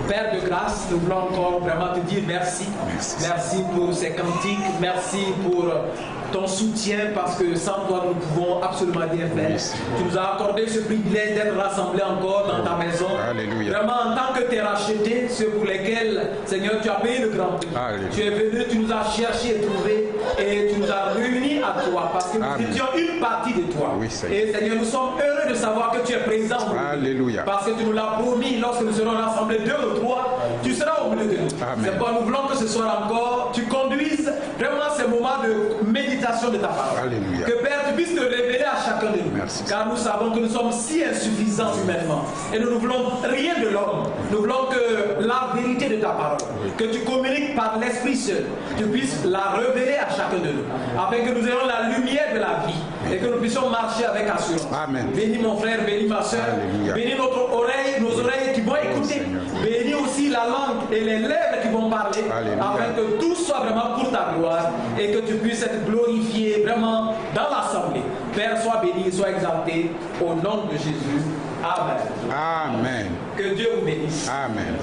Père de grâce, nous voulons encore vraiment te dire merci. Merci pour ces cantiques, merci pour ton soutien, parce que sans toi nous ne pouvons absolument rien faire. Tu nous as accordé ce privilège d'être rassemblés encore dans ta maison. Alléluia. Vraiment en tant que tes rachetés, ceux pour lesquels, Seigneur, tu as payé le grand prix. Alléluia. Tu es venu, tu nous as cherchés et trouvés, et tu nous as réunis à toi, parce que nous étions une partie de toi. Oui, Seigneur. Et Seigneur, nous sommes heureux de savoir que tu es présent. Alléluia. Parce que tu nous l'as promis, lorsque nous serons rassemblés 2 ou 3, tu seras au milieu de nous. C'est pourquoi nous voulons que ce soir encore, tu conduises vraiment ces moments de méditation de ta parole. Alléluia. Que Père, tu puisses te révéler à chacun de nous. Merci. Car nous savons que nous sommes si insuffisants humainement. Et nous ne voulons rien de l'homme. Nous voulons que la vérité de ta parole, que tu communiques par l'Esprit seul, tu puisses la révéler à chacun de nous. Afin que nous ayons la lumière de la vie et que nous puissions marcher avec assurance. Amen. Bénis mon frère, bénis ma soeur. Alléluia. Bénis nos oreilles qui vont écouter. Bénis aussi la langue et les lèvres qui vont parler. Alléluia. Afin que tout soit vraiment pour ta gloire et que tu puisses être glorifié vraiment dans l'assemblée. Père, sois béni, sois exalté au nom de Jésus. Amen. Amen. Que Dieu vous bénisse. Amen.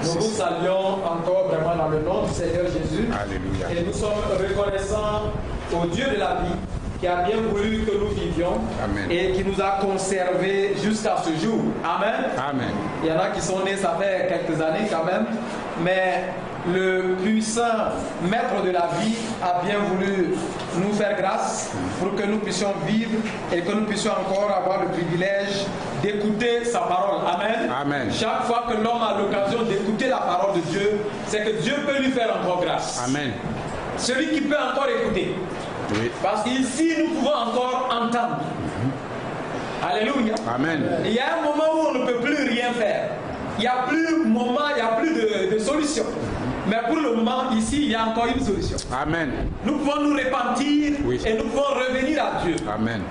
Nous vous saluons encore vraiment dans le nom du Seigneur Jésus. Alléluia. Et nous sommes reconnaissants au Dieu de la vie qui a bien voulu que nous vivions. Amen. Et qui nous a conservés jusqu'à ce jour. Amen. Amen. Il y en a qui sont nés, ça fait quelques années quand même, mais le puissant maître de la vie a bien voulu nous faire grâce pour que nous puissions vivre et que nous puissions encore avoir le privilège d'écouter sa parole. Amen. Amen. Chaque fois que l'homme a l'occasion d'écouter la parole de Dieu, c'est que Dieu peut lui faire encore grâce. Amen. Celui qui peut encore écouter. Oui. Parce qu'ici, nous pouvons encore entendre. Alléluia. Amen. Il y a un moment où on ne peut plus rien faire. Il n'y a plus moment, il n'y a plus de solution. Mais pour le moment, ici, il y a encore une solution. Amen. Nous pouvons nous repentir et nous pouvons revenir à Dieu. Amen.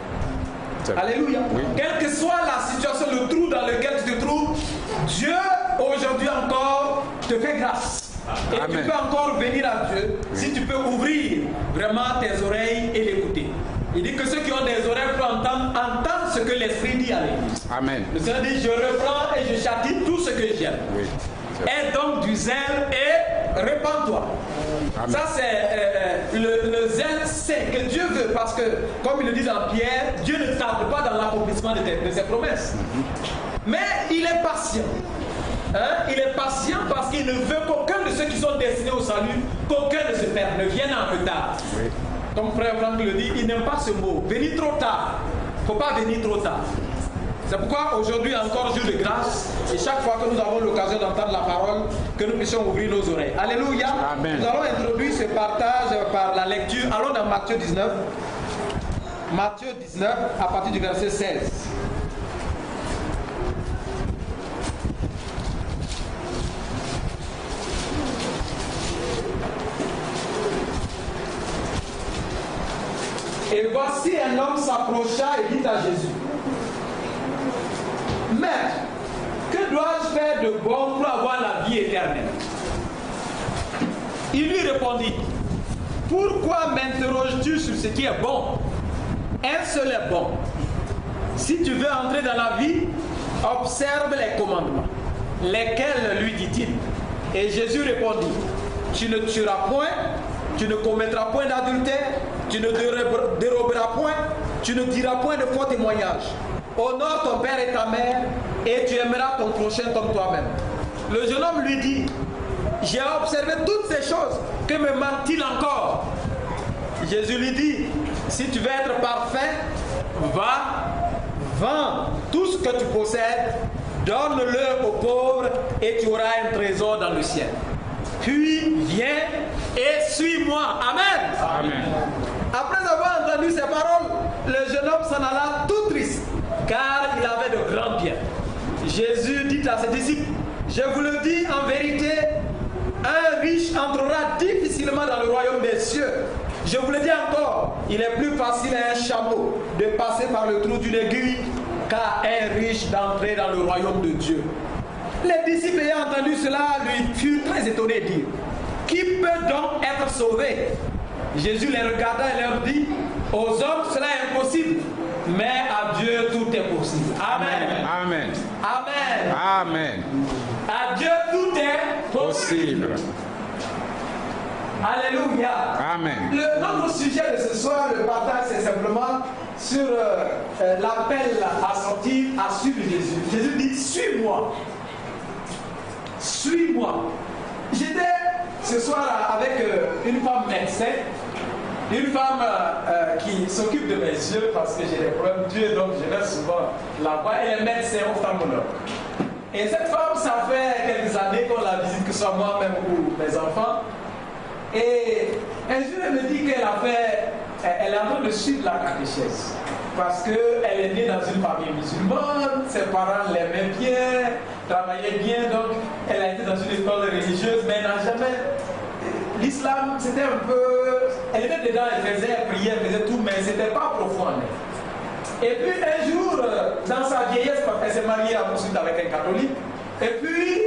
Alléluia. Oui. Quelle que soit la situation, le trou dans lequel tu te trouves, Dieu, aujourd'hui encore, te fait grâce. Et Amen. tu peux encore venir à Dieu si tu peux ouvrir vraiment tes oreilles et l'écouter. Il dit que ceux qui ont des oreilles pour entendre, entendent ce que l'Esprit dit à l'Église. Amen. Le Seigneur dit, je reprends et je châtie tout ce que j'aime. Oui. Aie donc du zèle et répands-toi. Amen. Ça c'est le zèle, c'est que Dieu veut, parce que comme il le dit dans Pierre, Dieu ne tarde pas dans l'accomplissement de ses promesses. Mais il est patient. Hein? Il est patient parce qu'il ne veut qu'aucun de ceux qui sont destinés au salut, qu'aucun ne se perde, ne vienne en retard. Oui. Comme frère Franck le dit, il n'aime pas ce mot. Venir trop tard. Il ne faut pas venir trop tard. C'est pourquoi aujourd'hui encore jour de grâce, et chaque fois que nous avons l'occasion d'entendre la parole, que nous puissions ouvrir nos oreilles. Alléluia. Amen. Nous allons introduire ce partage par la lecture. Allons dans Matthieu 19. Matthieu 19 à partir du verset 16. Et voici un homme s'approcha et dit à Jésus, Maître, que dois-je faire de bon pour avoir la vie éternelle? Il lui répondit, pourquoi m'interroges-tu sur ce qui est bon? Un seul est bon. Si tu veux entrer dans la vie, observe les commandements. Lesquels, lui dit-il? Et Jésus répondit, tu ne tueras point, tu ne commettras point d'adultère, tu ne déroberas point, tu ne diras point de faux témoignages. Honore ton père et ta mère, et tu aimeras ton prochain comme toi-même. Le jeune homme lui dit, j'ai observé toutes ces choses, que me manque-t-il encore? Jésus lui dit, si tu veux être parfait, va, vends tout ce que tu possèdes, donne-le aux pauvres, et tu auras un trésor dans le ciel. Puis viens et suis-moi. Amen. Amen. Après avoir entendu ces paroles, le jeune homme s'en alla tout triste, car il avait de grands biens. Jésus dit à ses disciples, je vous le dis en vérité, un riche entrera difficilement dans le royaume des cieux. Je vous le dis encore, il est plus facile à un chameau de passer par le trou d'une aiguille qu'à un riche d'entrer dans le royaume de Dieu. Les disciples ayant entendu cela lui furent très étonnés et dirent, qui peut donc être sauvé? Jésus les regarda et leur dit, aux hommes cela est impossible, mais à Dieu tout est possible. Amen. Amen. Amen. Amen. À Dieu possible. Alléluia. Amen. Notre sujet de ce soir, le partage, c'est simplement sur l'appel à sortir, à suivre Jésus. Jésus dit, suis-moi. Suis-moi. J'étais ce soir avec une femme médecin, une femme qui s'occupe de mes yeux parce que j'ai des problèmes d'yeux, donc je vais souvent là-bas. Elle est médecin ophtalmologue. Et cette femme, ça fait quelques années qu'on la visite, que ce soit moi-même ou mes enfants. Et un jour, elle me dit qu'elle elle est en train de suivre la catéchèse. Parce qu'elle est née dans une famille musulmane, ses parents l'aimaient bien, travaillaient bien, donc elle a été dans une école religieuse, mais elle n'a jamais. L'islam, c'était un peu. Elle était dedans, elle priait, elle faisait tout, mais c'était pas profond en elle. Et puis un jour, dans sa vieillesse, elle s'est mariée ensuite avec un catholique. Et puis,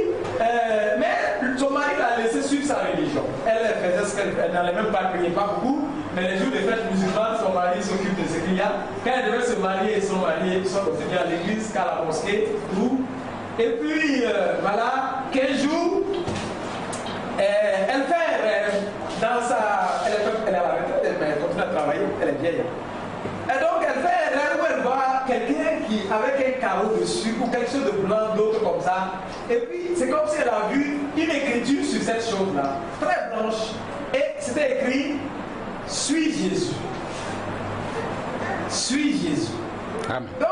mais son mari l'a laissé suivre sa religion. Elle faisait ce qu'elle n'allait même pas prier, pas beaucoup. Mais les jours de fête musulmane, son mari s'occupe de ce qu'il y a. Quand elle devait se marier, ils sont mariés, ils sont revenus à l'église, qu'à la mosquée, tout. Et puis, voilà, 15 jours, elle fait dans sa. Elle est à la retraite, mais elle continue à travailler, elle est vieille. Et donc, elle fait un rêve où elle voit quelqu'un qui, avec un carreau dessus, ou quelque chose de blanc, d'autre comme ça. Et puis, c'est comme si elle a vu une écriture sur cette chose-là, très blanche. Et c'était écrit, suis Jésus. Suis Jésus. Amen. Donc,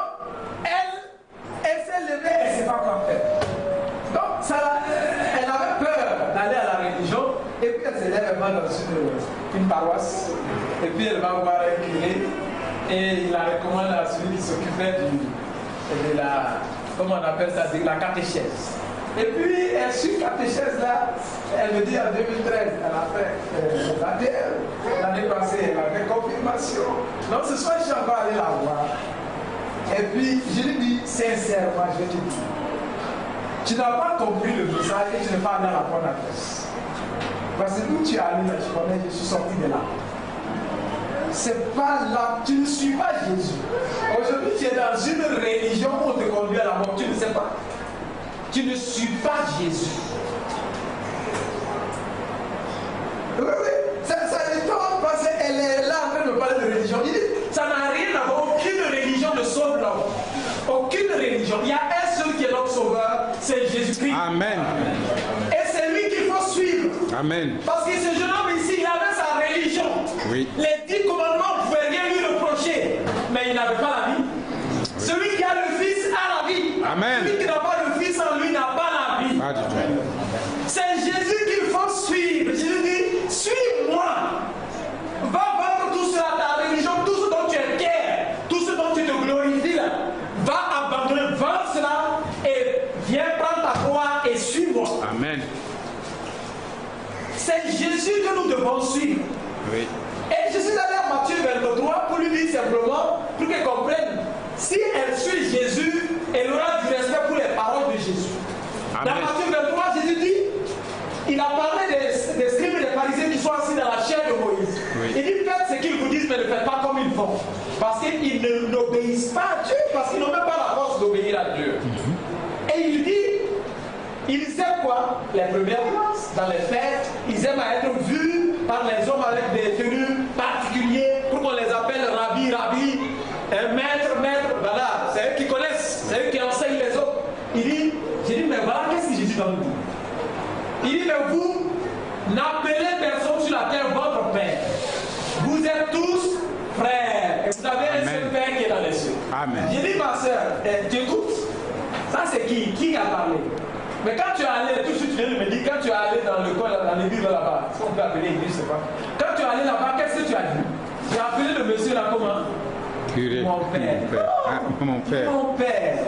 elle s'est levée, elle ne sait pas quoi faire. Donc, elle avait peur d'aller à la religion. Et puis, elle se lève, elle va dans une paroisse. Et puis, elle va voir un curé. Et il la recommande à celui qui s'occupait de la, comment on appelle ça, de la catéchèse. Et puis, elle suit la catéchèse là, elle me dit en 2013, elle a fait l'année passée, elle a fait confirmation. Donc ce soir, je suis encore allé la voir. Et puis, je lui dis, sincèrement, je te dis, tu n'as pas compris le message et tu n'es pas allé à la bonne adresse. Parce que d'où tu es allé, là, je connais, je suis sorti de là. C'est pas là, tu ne suis pas Jésus. Aujourd'hui, tu es dans une religion où on te conduit à la mort, tu ne sais pas. Tu ne suis pas Jésus. Oui, ça étonne parce qu'elle est là en train de parler de religion. Il dit, ça n'a rien à voir, aucune religion ne sauve l'homme. Aucune religion. Il y a un seul qui est notre sauveur, c'est Jésus-Christ. Amen. Et c'est lui qu'il faut suivre. Amen. Parce que ce jeune homme ici, il avait sa religion. Oui. Les 10 commandements, vous ne pouvez rien lui reprocher. Mais il n'avait pas la vie. Celui qui a le Fils a la vie. Amen. Celui qui n'a pas le Fils en lui n'a pas la vie. Pas du tout. C'est Jésus qu'il faut suivre. Jésus dit, suis-moi. Va vendre tout cela, ta religion, tout ce dont tu es fier, tout ce dont tu te glorifies là. Va abandonner, vends cela et viens prendre ta croix et suis-moi. Amen. C'est Jésus que nous devons suivre. Oui. Et je suis allé à Matthieu 23 pour lui dire simplement, pour qu'elle comprenne, si elle suit Jésus, elle aura du respect pour les paroles de Jésus. Amen. Dans Matthieu 23, Jésus dit, il a parlé des scribes et des pharisiens qui sont assis dans la chair de Moïse. Oui. Il dit, faites ce qu'ils vous disent, mais ne faites pas comme ils font. Parce qu'ils n'obéissent pas à Dieu, parce qu'ils n'ont même pas la force d'obéir à Dieu. Et il dit, ils aiment quoi? Les premières places dans les fêtes. Ils aiment à être vus par les hommes avec des tenues particulières pour qu'on les appelle rabbi, maître, voilà. C'est eux qui connaissent, c'est eux qui enseignent les autres. J'ai dit, mais voilà, qu'est-ce que Jésus va nous dire? Il dit, mais vous n'appelez personne sur la terre votre Père. Vous êtes tous frères. Et vous avez un seul Père qui est dans les cieux. Amen. J'ai dit, ma soeur, tu écoutes? Ça, c'est qui a parlé? Mais quand tu es allé, tout de suite, tu viens de me dire, quand tu es allé dans le coin, dans l'église là-bas, ce qu'on peut appeler l'église, je ne sais pas. Quand tu es allé là-bas, qu'est-ce que tu as dit? Tu as appelé le monsieur là comment? Curé. Mon père. Mon père. Mon père.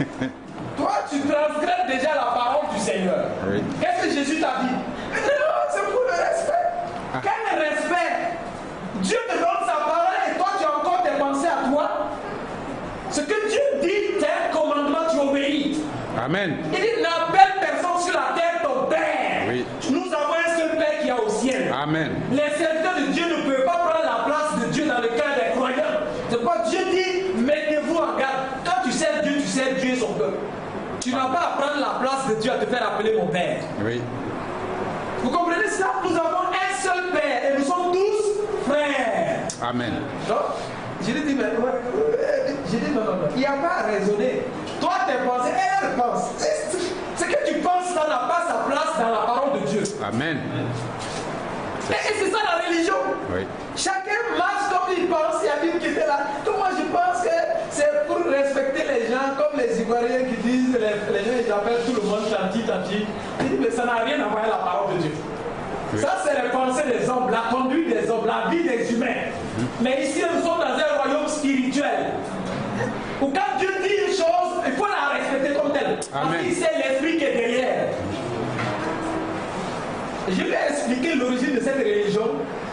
Toi, tu transgresses déjà la parole du Seigneur. Oui. Qu'est-ce que Jésus t'a dit? Non, c'est pour le respect. Quel respect? Dieu te donne sa parole et toi, tu as encore tes pensées à toi. Ce que Dieu dit, c'est un commandement, tu obéis. Amen. Il dit, n'appelle personne sur la terre ton Père. Oui. Nous avons un seul Père qui est au ciel. Amen. Les serviteurs de Dieu ne peuvent pas prendre la place de Dieu dans le cœur des croyants. C'est pourquoi Dieu dit, mettez-vous en garde. Quand tu sers Dieu et son peuple. Tu n'as pas à prendre la place de Dieu à te faire appeler mon Père. Oui. Vous comprenez ça? Nous avons un seul Père et nous sommes tous frères. Amen. Donc, je lui dis, mais je dis non, il n'y a pas à raisonner. Toi, tes pensées, elle pense. Ce que tu penses, ça n'a pas sa place dans la parole de Dieu. Amen. Et c'est ça la religion. Oui. Chacun marche comme il pense. Il y a une qui était là. Donc moi je pense que c'est pour respecter les gens comme les Ivoiriens qui disent, les gens ils appellent tout le monde tanti, tanti. Je dis mais ça n'a rien à voir avec la parole de Dieu. Oui. Ça c'est les pensées des hommes, la conduite des hommes, la vie des humains. Mais ici nous sommes dans un royaume spirituel. Où quand Dieu dit une chose, il faut la respecter comme telle. Parce que c'est l'esprit qui est derrière. Je vais expliquer l'origine de cette religion.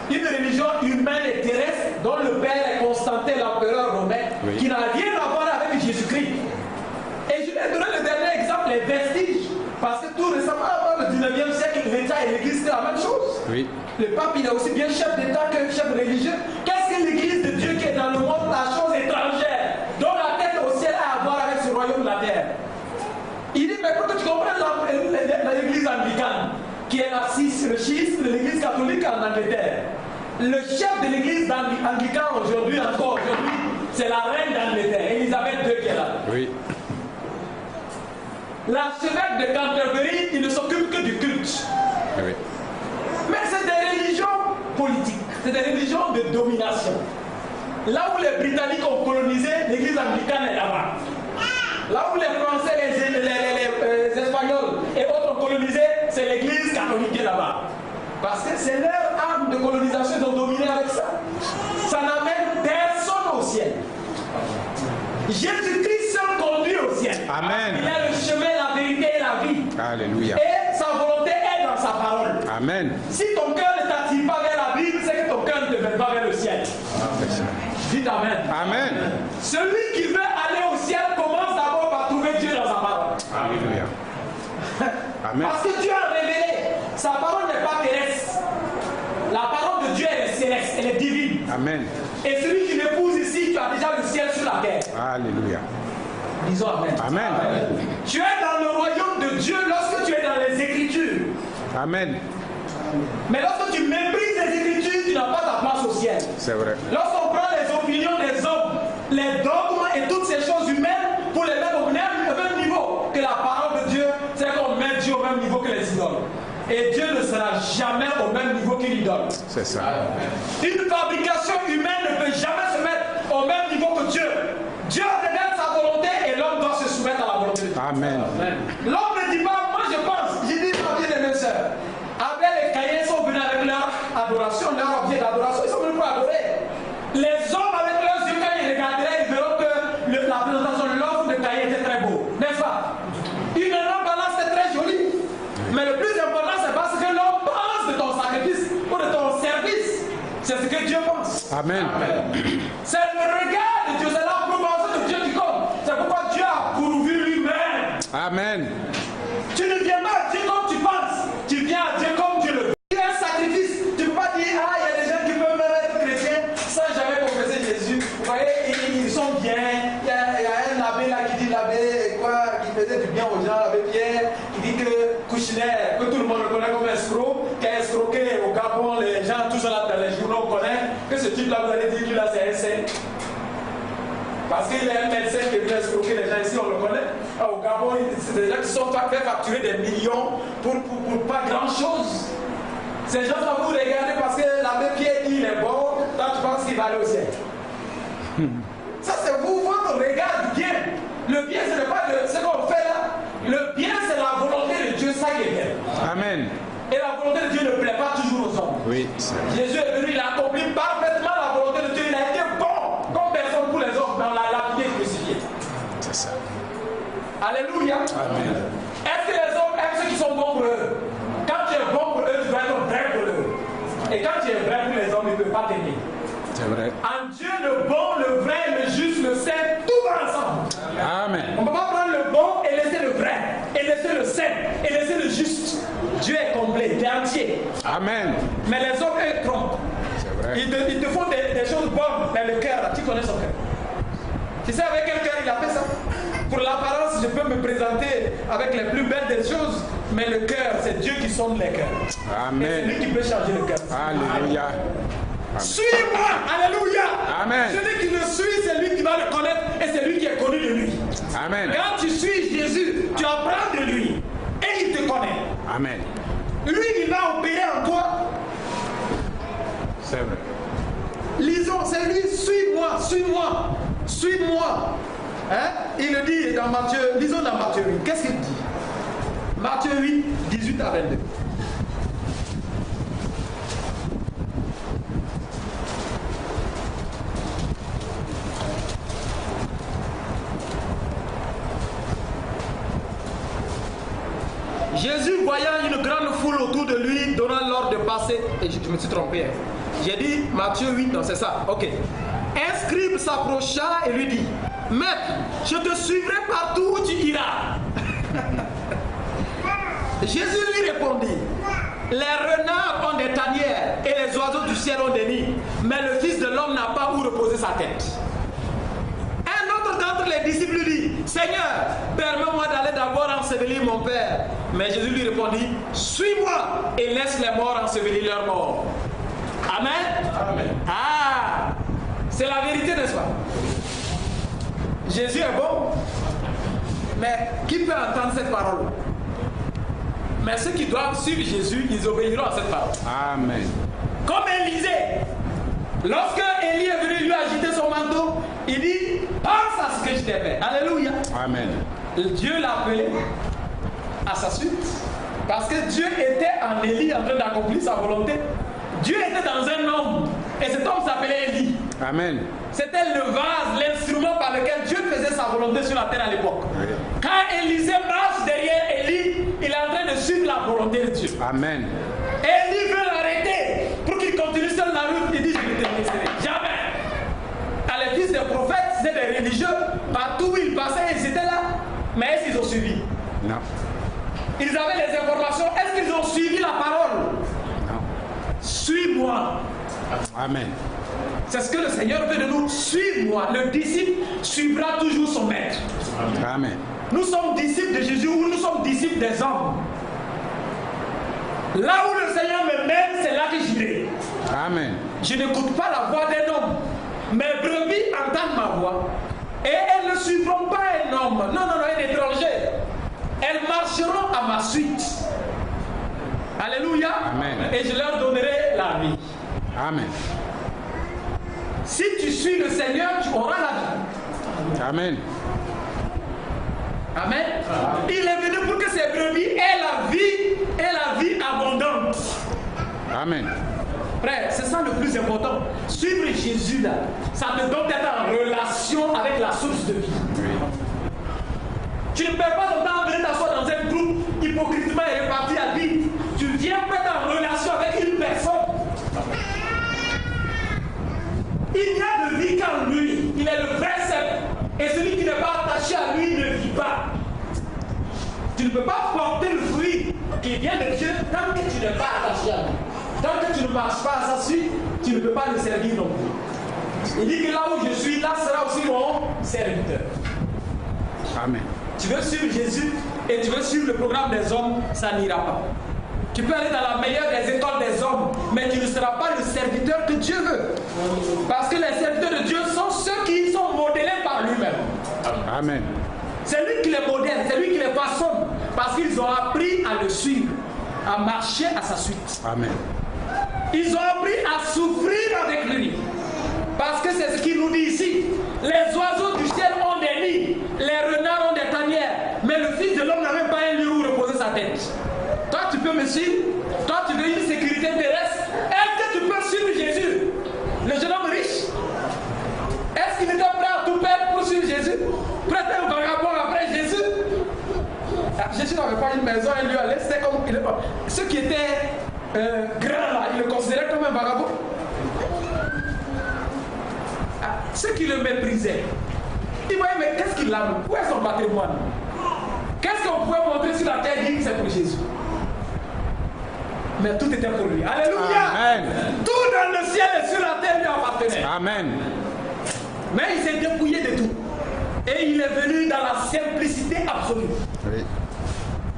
Une religion humaine et terrestre dont le père est Constantin, l'empereur romain, qui n'a rien à voir avec Jésus-Christ. Et je vais donner le dernier exemple, les vestiges. Parce que tout récemment, avant le 19e siècle, l'État et l'Église, c'est la même chose. Oui. Le pape, il est aussi bien chef d'État que chef religieux. Qu'est-ce que l'Église de Dieu qui est dans le monde, la chose étrangère, dont la tête au ciel a à voir avec ce royaume de la terre? Il dit, mais pour que tu comprennes l'Église anglicane, qui est le schisme de l'Église catholique en Angleterre. Le chef de l'Église anglicane aujourd'hui, c'est la reine d'Angleterre, Élisabeth II qui est là. Oui. L'archevêque de Canterbury, il ne s'occupe que du culte. Oui. Mais c'est des religions politiques, c'est des religions de domination. Là où les Britanniques ont colonisé, l'Église anglicane est là-bas. Là où les Français, les Espagnols et autres ont colonisé, c'est l'Église catholique qui est là-bas. Parce que c'est leur arme de colonisation, ils ont dominé avec ça. Ça n'amène personne au ciel. Jésus-Christ seul conduit au ciel. Amen. Il a le chemin, la vérité et la vie. Alléluia. Et sa volonté est dans sa parole. Amen. Si ton cœur ne t'attire pas vers la Bible, c'est que ton cœur ne te mène pas vers le ciel. Dites Amen. Amen. Celui qui veut aller au ciel commence d'abord par trouver Dieu dans sa parole. Alléluia. Amen. Parce que Dieu a révélé. Sa parole n'est pas terrestre. La parole de Dieu elle est céleste, elle est divine. Amen. Et celui qui l'épouse ici, tu as déjà le ciel sur la terre. Alléluia. Disons Amen. Amen. Tu es dans le royaume de Dieu lorsque tu es dans les Écritures. Amen. Mais lorsque tu méprises les Écritures, tu n'as pas ta place au ciel. C'est vrai. Lorsqu'on prend les opinions des hommes, les dogmes et toutes ces choses humaines pour les mettre au même niveau que la parole de Dieu, c'est qu'on met Dieu au même niveau que les idoles. Et Dieu ne sera jamais au même niveau qu'une idole. C'est ça. Une fabrication humaine ne peut jamais se mettre au même niveau que Dieu. Dieu révèle sa volonté et l'homme doit se soumettre à la volonté de Dieu. Amen. L'homme ne dit pas, moi je pense, j'ai dit ma bien-aimée sœur. Abel et Caïn sont venus avec leur adoration, leur objet d'adoration, ils sont venus pour adorer. Les hommes avec leurs yeux, quand ils regarderaient, ils verront que la présentation de l'offre de Caïn était très beau. N'est-ce pas? Une énorme balance est très jolie. Mais le plus important, c'est parce que l'homme pense de ton sacrifice ou de ton service. C'est ce que Dieu pense. Amen. C'est le regard de Dieu, c'est l'approbation de Dieu qui compte. C'est pourquoi Dieu a pourvu lui-même. Amen. Tu ne viens pas à Dieu comme tu penses. Tu viens à Dieu comme Dieu le veut. Tu es un sacrifice. Tu ne peux pas dire, ah, il y a des gens qui peuvent même être chrétiens sans jamais confesser Jésus. Vous voyez, ils sont bien. Il y a un abbé là qui dit, l'abbé, quoi, qui faisait du bien aux gens, l'abbé Pierre, qui dit que Kouchner, que tout le monde le connaît comme escroc, qui a escroqué au Gabon, les gens, tout ça là dans les journaux, on connaît, que ce type-là, vous allez dire qu'il a c'est un saint. Parce qu'il est un médecin qui vient escroquer les gens ici, on le connaît. Au Gabon, c'est des gens qui sont fait facturer des millions pour pas grand-chose. Ces gens-là, vous regardez parce que l'abbé Pierre dit il est bon, toi tu penses qu'il va aller au ciel. Ça c'est vous, votre regard du bien. Le bien, ce n'est pas ce qu'on fait là. Le bien, c'est la volonté de Dieu, ça qui est bien. Amen. Et la volonté de Dieu ne plaît pas toujours aux hommes. Oui. Jésus est venu, il a accompli parfaitement la volonté de Dieu. Il a été bon comme personne pour les hommes dans la lapidité crucifiée. C'est ça. Alléluia. Amen. Est-ce que les hommes aiment ceux qui sont bons pour eux? Quand tu es bon pour eux, tu dois être vrai pour eux. Et quand tu es vrai pour les hommes, ils ne peuvent pas t'aimer. C'est vrai. En Dieu, le bon, le vrai, le juste, le saint, tout va ensemble. Amen. On ne peut pas prendre le bon et laisser le vrai, et laisser le saint, et laisser le juste. Dieu est complet, il est entier. Amen. Mais les hommes, eux, trompent. C'est vrai. Ils te font des choses bonnes, mais le cœur, là, tu connais son cœur. Tu sais avec quel cœur il a fait ça? Pour l'apparence, je peux me présenter avec les plus belles des choses, mais le cœur, c'est Dieu qui sonde les cœurs. Amen. Et c'est lui qui peut changer le cœur. Alléluia. Suis-moi, alléluia. Amen. Celui qui le suit, c'est lui qui va le connaître et c'est lui qui est connu de lui. Amen. Quand tu suis Jésus, tu apprends de lui et il te connaît. Amen. Lui, il va opérer en toi. C'est vrai. Lisons, c'est lui, suis-moi, suis-moi, suis-moi. Hein? Il le dit dans Matthieu, lisons dans Matthieu 8. Qu'est-ce qu'il dit? Matthieu 8, 18 à 22. Jésus, voyant une grande foule autour de lui, donnant l'ordre de passer, et je me suis trompé, hein. J'ai dit Matthieu 8, non c'est ça, ok. Un scribe s'approcha et lui dit, Maître, je te suivrai partout où tu iras. Jésus lui répondit, les renards ont des tanières et les oiseaux du ciel ont des nids, mais le Fils de l'homme n'a pas où reposer sa tête. Un autre d'entre les disciples lui dit, Seigneur, permets-moi d'aller d'abord ensevelir mon Père. Mais Jésus lui répondit, suis-moi et laisse les morts ensevelir leurs morts. Amen. Amen. Ah, c'est la vérité, n'est-ce pas? Jésus est bon, mais qui peut entendre cette parole? Mais ceux qui doivent suivre Jésus, ils obéiront à cette parole. Amen. Comme Élisée, lorsque Élie est venu lui agiter son manteau, il dit, pense à ce que je t'ai fait. Alléluia. Amen. Dieu l'a appelé à sa suite, parce que Dieu était en Élie en train d'accomplir sa volonté. Dieu était dans un homme, et cet homme s'appelait Élie. Amen. C'était le vase, l'instrument par lequel Dieu faisait sa volonté sur la terre à l'époque. Oui. Quand Élisée marche derrière Élie, il est en train de suivre la volonté de Dieu. Amen. Élie veut l'arrêter pour qu'il continue sur la route. Il dit, je ne te laisserai jamais. À les fils des prophètes, c'est des religieux, partout où ils passaient, ils étaient là. Mais est-ce qu'ils ont suivi? Non. Ils avaient les informations. Est-ce qu'ils ont suivi la parole? Non. Suis-moi. Amen. C'est ce que le Seigneur veut de nous. Suis-moi. Le disciple suivra toujours son maître. Amen. Nous sommes disciples de Jésus ou nous sommes disciples des hommes. Là où le Seigneur me mène, c'est là que j'irai. Amen. Je n'écoute pas la voix d'un homme. Mes brebis entendent ma voix. Et elles ne suivront pas un homme. Non, non, non, un étranger. Elles marcheront à ma suite. Alléluia. Amen. Et je leur donnerai la vie. Amen. Si tu suis le Seigneur, tu auras la vie. Amen. Amen. Il est venu pour que ces brebis aient la vie abondante. Amen. Frère, c'est ça le plus important. Suivre Jésus là, ça te donne d'être en relation avec la source de vie. Oui. Tu ne peux pas ton temps venir t'asseoir dans un groupe hypocritement et réparti à dire, tu viens pour être en relation avec une personne. Il n'y a de vie qu'en lui. Il est le vrai cep. Et celui qui n'est pas attaché à lui ne vit pas. Tu ne peux pas porter le fruit qui vient de Dieu tant que tu n'es pas attaché à lui. Tant que tu ne marches pas à sa suite, tu ne peux pas le servir non plus. Il dit que là où je suis, là sera aussi mon serviteur. Amen. Tu veux suivre Jésus et tu veux suivre le programme des hommes, ça n'ira pas. Tu peux aller dans la meilleure des écoles des hommes, mais tu ne seras pas le serviteur que Dieu veut. Parce que les serviteurs de Dieu sont ceux qui sont modélés par lui-même. Amen. C'est lui qui les modèle, c'est lui qui les façonne. Parce qu'ils ont appris à le suivre, à marcher à sa suite. Amen. Ils ont appris à souffrir avec lui. Parce que c'est ce qu'il nous dit ici. Les oiseaux du ciel ont des nids, les renards ont des tanières, mais le Fils de l'homme n'a même pas un lieu où reposer sa tête. Toi, tu peux me suivre. Toi, tu veux une sécurité terrestre. Est-ce que tu peux suivre Jésus? Le jeune homme riche. Est-ce qu'il était prêt à tout perdre pour suivre Jésus? Prêt à un vagabond après Jésus? Jésus n'avait pas une maison, un lieu à l'aise. Comme ceux qui étaient grands là, ils le considéraient comme un vagabond. Ceux qui le méprisaient, ils voyaient, mais qu'est-ce qu'il a? Où est son patrimoine? Qu'est-ce qu'on pouvait montrer sur la terre? Dire que c'est pour Jésus. Mais tout était pour lui. Alléluia. Amen. Tout dans le ciel et sur la terre lui appartenait. Amen. Mais il s'est dépouillé de tout. Et il est venu dans la simplicité absolue. Oui.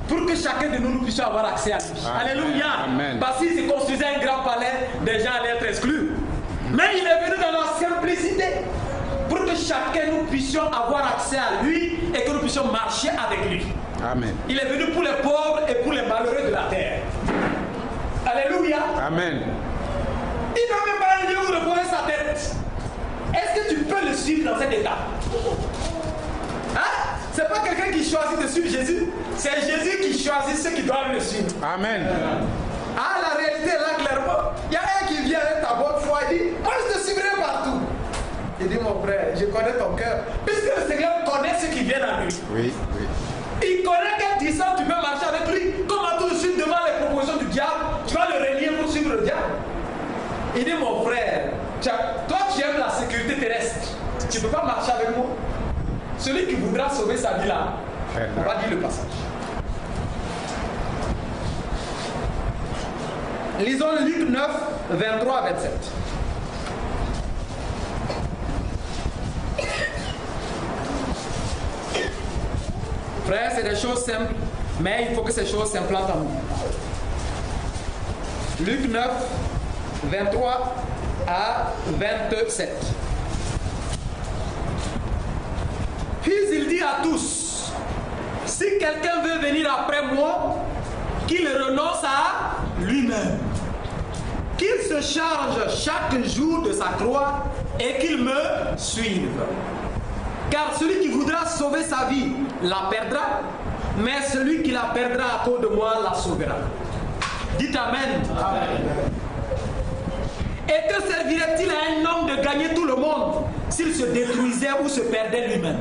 Pour que chacun de nous puissions avoir accès à lui. Alléluia. Amen. Parce qu'il se construisait un grand palais, des gens allaient être exclus. Mais il est venu dans la simplicité. Pour que chacun nous puissions avoir accès à lui et que nous puissions marcher avec lui. Amen. Il est venu pour les pauvres et pour les malheureux de la terre. Alléluia. Amen. Il n'a même pas un lieu où reposer sa tête. Est-ce que tu peux le suivre dans cet état? Hein? C'est pas quelqu'un qui choisit de suivre Jésus, c'est Jésus qui choisit ceux qui doivent le suivre. Amen. Ah, la réalité est là clairement. Il y a un qui vient avec ta bonne foi et dit, moi je te suivrai partout. Il dit, mon frère, je connais ton cœur. Puisque le Seigneur connaît ceux qui viennent à lui. Oui, oui. Il connaît quelle distance tu peux marcher avec lui. Comment tout de suite devant les propositions du diable, tu vas le renier pour suivre le diable. Il dit, mon frère, toi tu aimes la sécurité terrestre. Tu ne peux pas marcher avec moi. Celui qui voudra sauver sa vie là, on va dire le passage. Lisons Luc 9, 23 à 27. Frère, c'est des choses simples, mais il faut que ces choses s'implantent en nous. Luc 9, 23 à 27. Puis il dit à tous, si quelqu'un veut venir après moi, qu'il renonce à lui-même, qu'il se charge chaque jour de sa croix et qu'il me suive. Car celui qui voudra sauver sa vie la perdra, mais celui qui la perdra à cause de moi la sauvera. Dites Amen. Amen. Et que servirait-il à un homme de gagner tout le monde s'il se détruisait ou se perdait lui-même?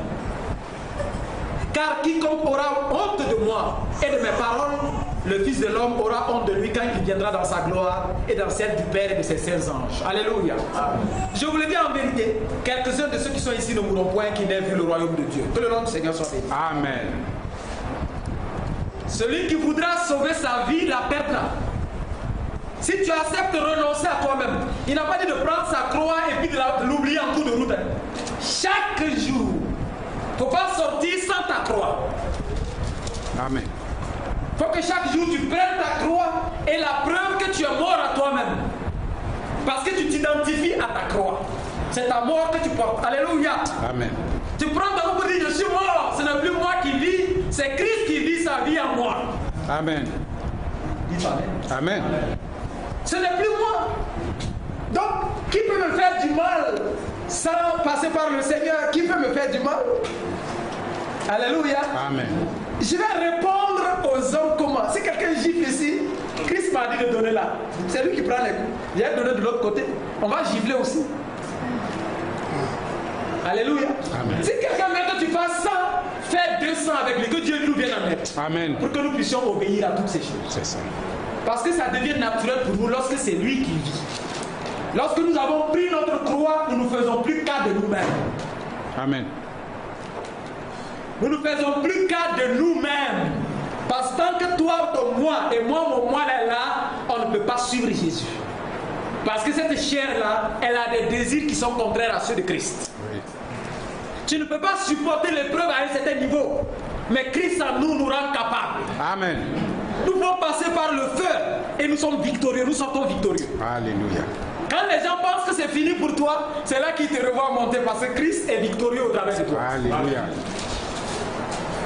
Car quiconque aura honte de moi et de mes paroles, le Fils de l'homme aura honte de lui quand il viendra dans sa gloire et dans celle du Père et de ses saints anges. Alléluia. Amen. Je vous le dis en vérité, quelques-uns de ceux qui sont ici ne mourront point qui n'aient vu le royaume de Dieu. Que le nom du Seigneur soit béni. Amen. Celui qui voudra sauver sa vie la perdra. Si tu acceptes de renoncer à toi-même, il n'a pas dit de prendre sa croix et puis de l'oublier en cours de route. Chaque jour, il ne faut pas sortir sans ta croix. Amen. Il faut que chaque jour tu prennes ta croix et la preuve que tu es mort à toi-même. Parce que tu t'identifies à ta croix. C'est ta mort que tu portes. Alléluia. Amen. Tu prends ta croix pour dire je suis mort. Ce n'est plus moi qui vis, c'est Christ qui vit sa vie en moi. Amen. Dis Amen. Amen. Ce n'est plus moi. Donc, qui peut me faire du mal sans passer par le Seigneur? Qui peut me faire du mal? Alléluia. Amen. Je vais répondre aux hommes comment. Si quelqu'un gifle ici, Christ m'a dit de donner là. C'est lui qui prend les coups. Il va donner de l'autre côté. On va gifler aussi. Alléluia. Amen. Si quelqu'un veut que tu fasses 100, fais 200 avec lui. Que Dieu nous vienne en aide. Amen. Pour que nous puissions obéir à toutes ces choses. C'est ça. Parce que ça devient naturel pour nous lorsque c'est lui qui vit. Lorsque nous avons pris notre croix, nous ne faisons plus cas de nous-mêmes. Amen. Nous ne faisons plus cas de nous-mêmes. Parce que tant que toi, ton moi et moi, mon moi est là, on ne peut pas suivre Jésus. Parce que cette chair-là, elle a des désirs qui sont contraires à ceux de Christ. Oui. Tu ne peux pas supporter l'épreuve à un certain niveau. Mais Christ en nous nous rend capables. Amen. Nous pouvons passer par le feu et nous sommes victorieux, nous sortons victorieux. Alléluia. Quand les gens pensent que c'est fini pour toi, c'est là qu'ils te revoient monter parce que Christ est victorieux au travers de toi. Alléluia.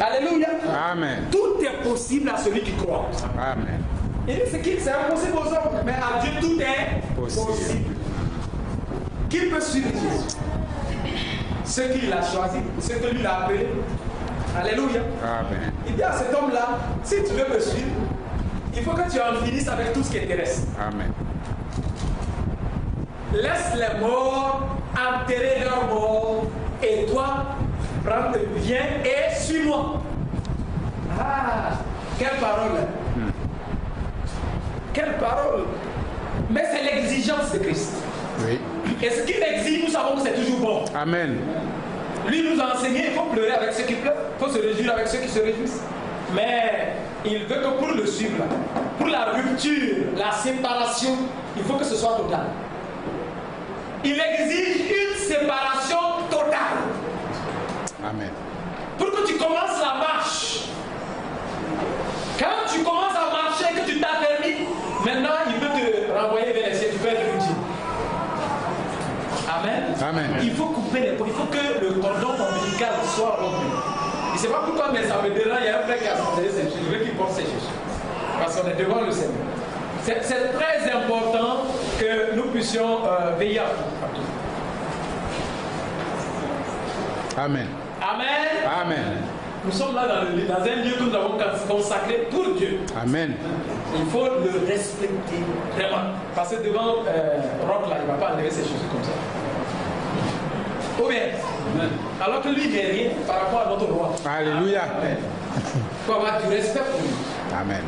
Alléluia. Amen. Tout est possible à celui qui croit. Amen. Il dit c'est impossible aux hommes, mais à Dieu tout est possible. Qui peut suivre Jésus? Ceux qu'il a choisi, ceux que lui a appelé. Alléluia. Amen. Il dit à cet homme-là, si tu veux me suivre, il faut que tu en finisses avec tout ce qui te reste. Amen. Laisse les morts enterrer leurs morts et toi, viens et suis-moi. Ah, quelle parole! Quelle parole! Mais c'est l'exigence de Christ. Oui. Et ce qu'il exige, nous savons que c'est toujours bon. Amen. Lui nous a enseigné, il faut pleurer avec ceux qui pleurent, il faut se réjouir avec ceux qui se réjouissent. Mais il veut que pour le suivre, pour la rupture, la séparation, il faut que ce soit total. Il exige une séparation totale. Amen. Pour que tu commences la marche. Quand tu commences à marcher, que tu t'affermis, maintenant il peut te renvoyer vers les cieux, tu peux être utile. Amen. Amen. Il faut couper les ponts, il faut que le cordon ombilical soit rompu. Je ne sais pas pourquoi, mais ça me dérange. Il y a un frère qui a sorti ses chaussures. Je veux qu'il porte ses chaussures. Parce qu'on est devant le Seigneur. C'est très important que nous puissions veiller à tout. Amen. Amen. Amen. Nous sommes là dans un lieu que nous avons consacré pour Dieu. Amen. Il faut le respecter vraiment. Parce que devant Rock là, il ne va pas enlever ses chaussures comme ça. Ou bien, alors que lui il n'est rien par rapport à notre roi. Alléluia. Il faut avoir du respect pour lui. Amen.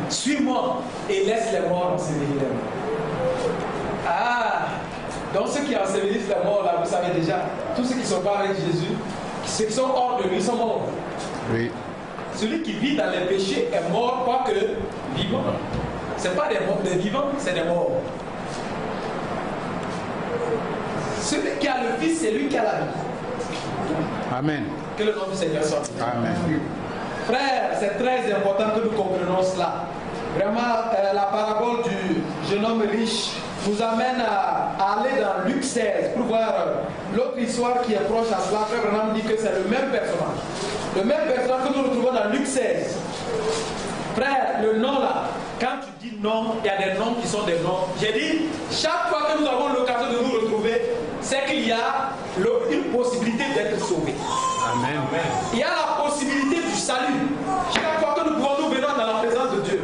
Suis-moi et laisse les morts ensevelir les morts. Ah, donc ceux qui ensevelissent les morts là, vous savez déjà, tous ceux qui ne sont pas avec Jésus, ceux qui sont hors de lui sont morts. Oui. Celui qui vit dans les péchés est mort, quoique vivant. Ce n'est pas des morts, des vivants, c'est des morts. Celui qui a le Fils, c'est lui qui a la vie. Amen. Que le nom du Seigneur soit. Amen. Frère, c'est très important que nous comprenions cela. Vraiment, la parabole du jeune homme riche nous amène à aller dans Luc 16 pour voir l'autre histoire qui est proche à cela. Frère Branham dit que c'est le même personnage. Le même personnage que nous retrouvons dans Luc 16. Frère, le nom là, quand tu dis nom, il y a des noms qui sont des noms. J'ai dit, chaque fois que nous avons l'occasion de nous retrouver, c'est qu'il y a une possibilité d'être sauvé. Amen. Il y a la possibilité du salut. Chaque fois que nous pouvons nous venir dans la présence de Dieu.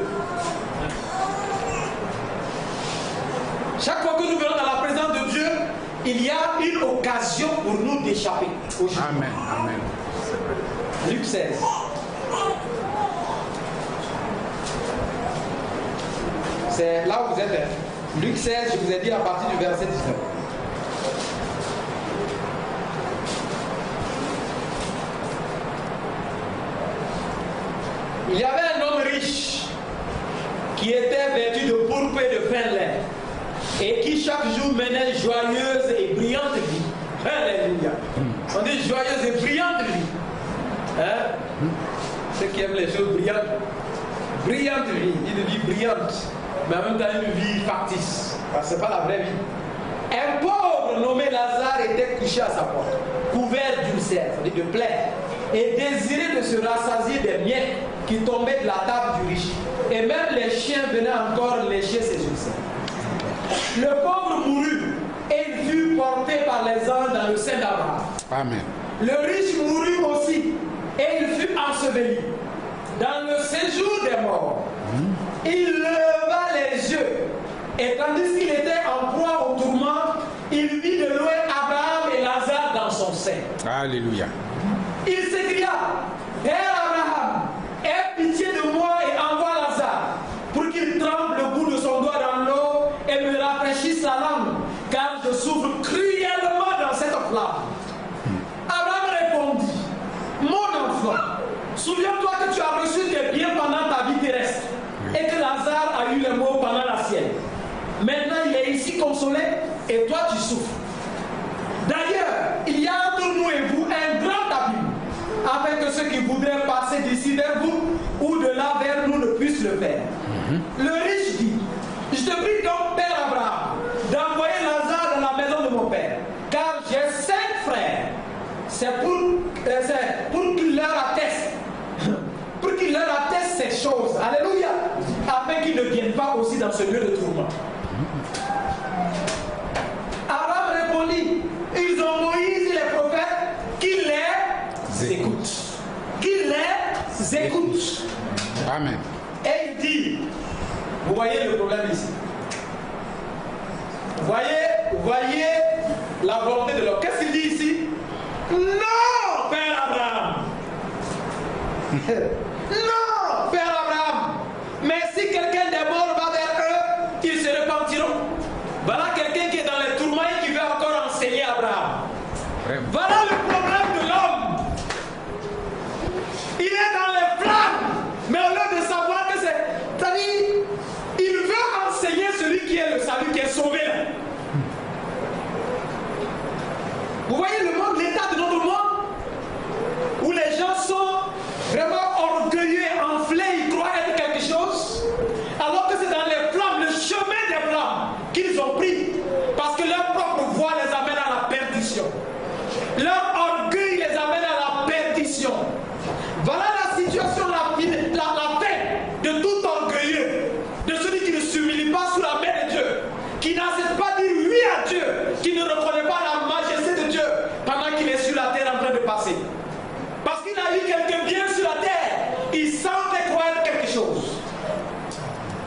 Chaque fois que nous venons dans la présence de Dieu, il y a une occasion pour nous d'échapper au jugement. Amen. Amen. Luc 16. C'est là où vous êtes. Luc 16, je vous ai dit à partir du verset 19. Il y avait un homme riche qui était vêtu de pourpre et de fin lin et qui chaque jour menait joyeuse et brillante vie. Alléluia. On dit joyeuse et brillante vie. Hein? Ceux qui aiment les choses brillantes. Brillante vie, une vie brillante, mais en même temps une vie factice. Parce que ce n'est pas la vraie vie. Un pauvre nommé Lazare était couché à sa porte, couvert d'ulcères, c'est-à-dire de plaies, et désiré de se rassasier des miettes qui tombaient de la table du riche. Et même les chiens venaient encore lécher ses ulcères. Le pauvre mourut et il fut porté par les anges dans le sein d'Abraham. Amen. Le riche mourut aussi et il fut enseveli. Dans le séjour des morts, il leva les yeux et tandis qu'il était en proie au tourment, il vit de loin Abraham et Lazare dans son sein. Alléluia. Il s'écria, Père Abraham, aie pitié de moi et envoie Lazare pour qu'il trempe le bout de son doigt dans l'eau et me rafraîchisse la langue, car je souffre cruellement dans cette flamme. Abraham répondit, mon enfant, souviens-toi que tu as reçu tes biens pendant ta vie terrestre et que Lazare a eu les maux pendant la sienne. Maintenant, il est ici consolé et toi tu souffres. D'ailleurs, il y a entre nous et vous un grand abîme, afin que ceux qui voudraient passer d'ici vers vous ou de là vers nous ne puissent le faire. Le riche dit, je te prie donc, Père Abraham, d'envoyer Lazare dans la maison de mon père, car j'ai 5 frères. C'est pour qu'il leur atteste ces choses. Alléluia. Afin qu'ils ne viennent pas aussi dans ce lieu de tourment. Abraham répondit, ils ont Moïse et les prophètes, qu'ils les écoutent. Qu'ils les écoutent. Amen. Et il dit, vous voyez le problème ici. Vous voyez la volonté de l'homme. Qu'est-ce qu'il dit ici? Non, Père Abraham. Non, Père Abraham. Mais si quelqu'un des morts va vers eux, ils se repentiront. Voilà quelqu'un qui est dans les tourments et qui veut encore enseigner Abraham. Voilà le problème de l'homme. Il est dans les flammes, mais au lieu de savoir que c'est... C'est-à-dire, il veut enseigner celui qui est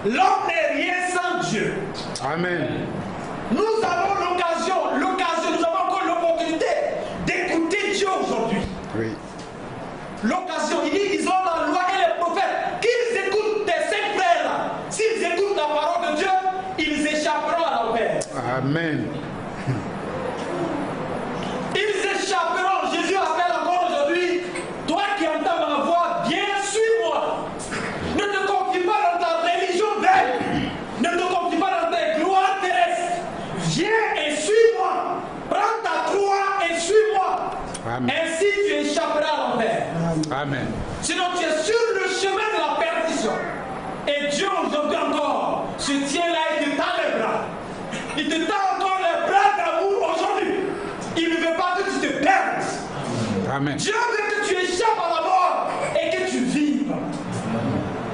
L'homme n'est rien sans Dieu. Amen. Nous avons l'occasion, nous avons encore l'opportunité d'écouter Dieu aujourd'hui. Oui. L'occasion, il dit, ils ont la loi et les prophètes, qu'ils écoutent tes 5 frères là. S'ils écoutent la parole de Dieu, ils échapperont à l'enfer. Amen. Ils échapperont. Jésus appelle encore aujourd'hui, toi qui entends ma voix, viens, suis-moi. Ne te confie pas dans ta religion vaine. Ne te confie pas dans tes gloires terrestres. Viens et suis-moi. Prends ta croix et suis-moi. Amen. Ainsi tu échapperas à l'enfer. Amen. Sinon tu es sur le chemin de la perdition. Et Dieu aujourd'hui encore se tient là et te tend les bras. Il te tend encore les bras d'amour aujourd'hui. Il ne veut pas que tu te perdes. Amen. Dieu veut que tu échappes à la mort et que tu vives.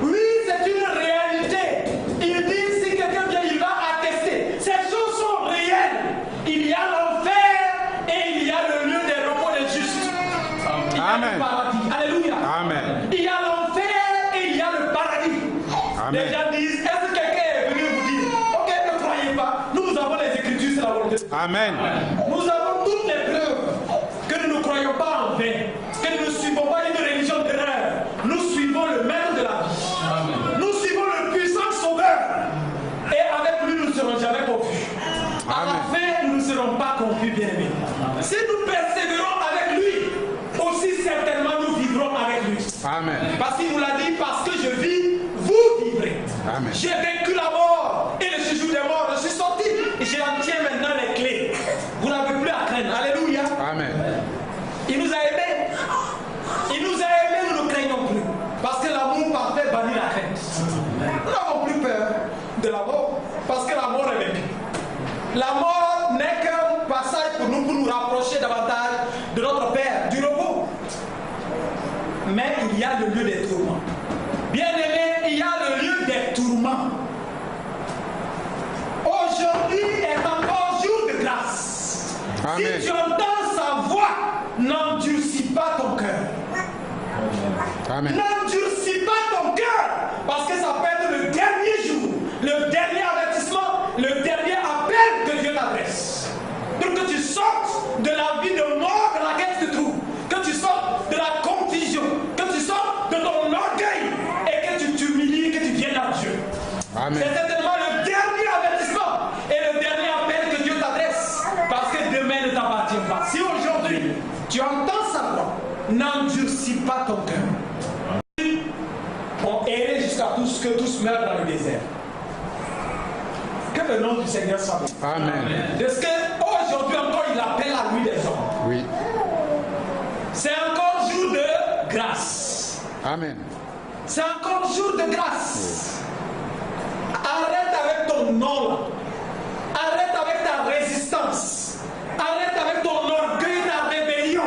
Oui, c'est une réalité. Il dit, si quelqu'un vient, il va attester. Ces choses sont réelles. Il y a l'enfer et il y a le lieu des repos des justes. Il y a Amen. le paradis. Alléluia. Amen. Il y a l'enfer et il y a le paradis. Amen. Les gens disent, est-ce que quelqu'un est venu vous dire, ok, ne croyez pas, nous avons les Écritures, c'est la volonté. Amen. Nous avons toutes les preuves que nous ne croyons pas en vain, que nous ne suivons pas une religion d'erreur. Nous suivons le maître de la vie. Amen. Nous suivons le puissant sauveur. Et avec lui, nous ne serons jamais confus. À la fin, nous ne serons pas confus, bien-aimés. Si nous persévérons avec lui, aussi certainement nous vivrons avec lui. Amen. Parce qu'il nous l'a dit, parce que je vis, vous vivrez. Amen. J'ai vaincu la mort et le séjour des morts. Je suis sorti et j'en tiens maintenant les clés. Vous n'avez plus à craindre. Alléluia. Amen. Il nous a aimés. Il nous a aimés, nous ne craignons plus. Parce que l'amour parfait bannit la crainte. Nous n'avons plus peur de la mort. Parce que la mort est vaincue. La mort n'est qu'un passage pour nous rapprocher davantage de notre Père, du repos. Mais il y a le lieu des tourments. Bien-aimé, il y a le lieu des tourments. Aujourd'hui est encore jour de grâce. Amen. Si tu entends sa voix, n'endurcis pas ton cœur. Amen. N'endurcis pas ton cœur. Parce que ça peut être le dernier jour, le dernier avertissement, le dernier appel que Dieu t'adresse. Pour que tu sortes de la vie de mort dans laquelle tu te trouves. Que tu sortes de la confusion. Que tu sortes de ton orgueil. Et que tu t'humilies, que tu viennes à Dieu. Amen. C'est certainement le dernier avertissement et le dernier appel que Dieu t'adresse. Parce que demain ne t'appartient pas. Si aujourd'hui tu entends sa voix, n'endurcis pas ton cœur. On errait jusqu'à tous que tous meurent dans le désert. Que le nom du Seigneur soit béni. Amen. Parce qu'aujourd'hui encore il appelle à lui des hommes. Oui. C'est encore jour de grâce. Amen. C'est encore jour de grâce. Arrête avec ton nom là. Arrête avec ta résistance. Arrête avec ton orgueil, ta rébellion.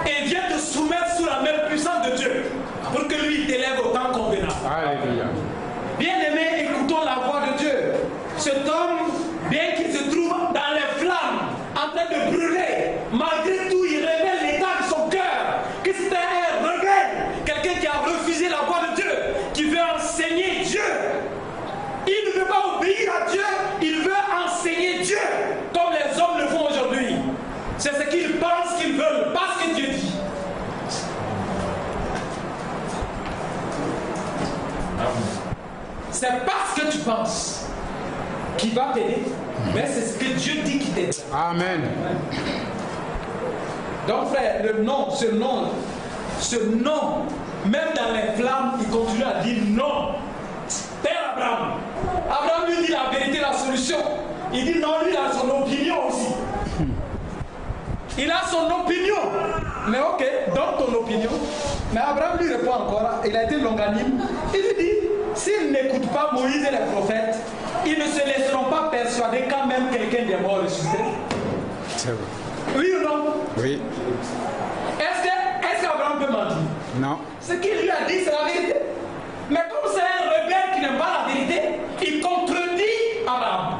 Et viens te soumettre sous la main puissante de Dieu. Pour que lui t'élève au temps convenable. Alléluia. Bien-aimés, écoutons la voix de Dieu. Cet homme, bien qu'il se trouve dans les flammes, en train de brûler, malgré tout, il révèle l'état de son cœur. Que c'est un rebelle, quelqu'un qui a refusé la voix de Dieu, qui veut enseigner Dieu. Il ne veut pas obéir à Dieu, il veut enseigner Dieu, comme les hommes le font aujourd'hui. C'est ce qu'ils pensent qu'ils veulent, pas ce que Dieu dit. C'est pas ce que tu penses qui va t'aider, mais c'est ce que Dieu dit qui t'aide. Amen. Donc frère, ce nom, même dans les flammes, il continue à dire non. Père Abraham. Abraham lui dit la vérité, la solution. Il dit non, lui il a son opinion aussi. Il a son opinion. Mais ok, donne ton opinion. Mais Abraham lui répond encore, il a été longanime. Il lui dit, s'ils n'écoutent pas Moïse et les prophètes, ils ne se laisseront pas persuader quand même quelqu'un des morts ressuscité. C'est vrai. Oui ou non? Oui. Est-ce qu'Abraham peut mentir? Non. Ce qu'il lui a dit, c'est la vérité. Mais comme c'est un rebelle qui n'aime pas la vérité, il contredit Abraham.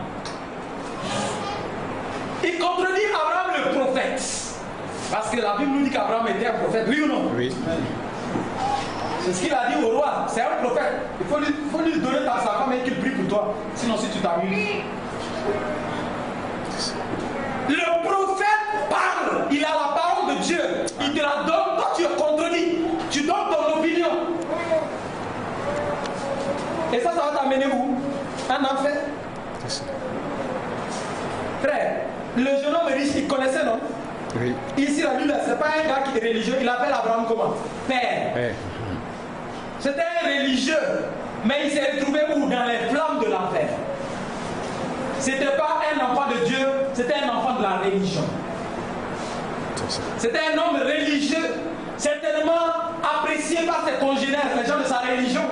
Il contredit Abraham le prophète. Parce que la Bible nous dit qu'Abraham était un prophète, oui ou non? Oui. C'est ce qu'il a dit au roi. C'est un prophète. Il faut lui donner ta sa femme et qu'il prie pour toi. Sinon, si tu t'amuses. Le prophète parle. Il a la parole de Dieu. Il te la donne. Toi, tu es contredit. Tu donnes ton opinion. Et ça va t'amener où? Un enfer. Frère, le jeune homme riche, il connaissait, non? Oui. Ici, la Bible, ce n'est pas un gars qui est religieux. Il appelle Abraham comment? Père. Père. C'était un religieux, mais il s'est retrouvé où? Dans les flammes de l'enfer. C'était pas un enfant de Dieu, c'était un enfant de la religion. C'était un homme religieux, certainement apprécié par ses congénères, les gens de sa religion.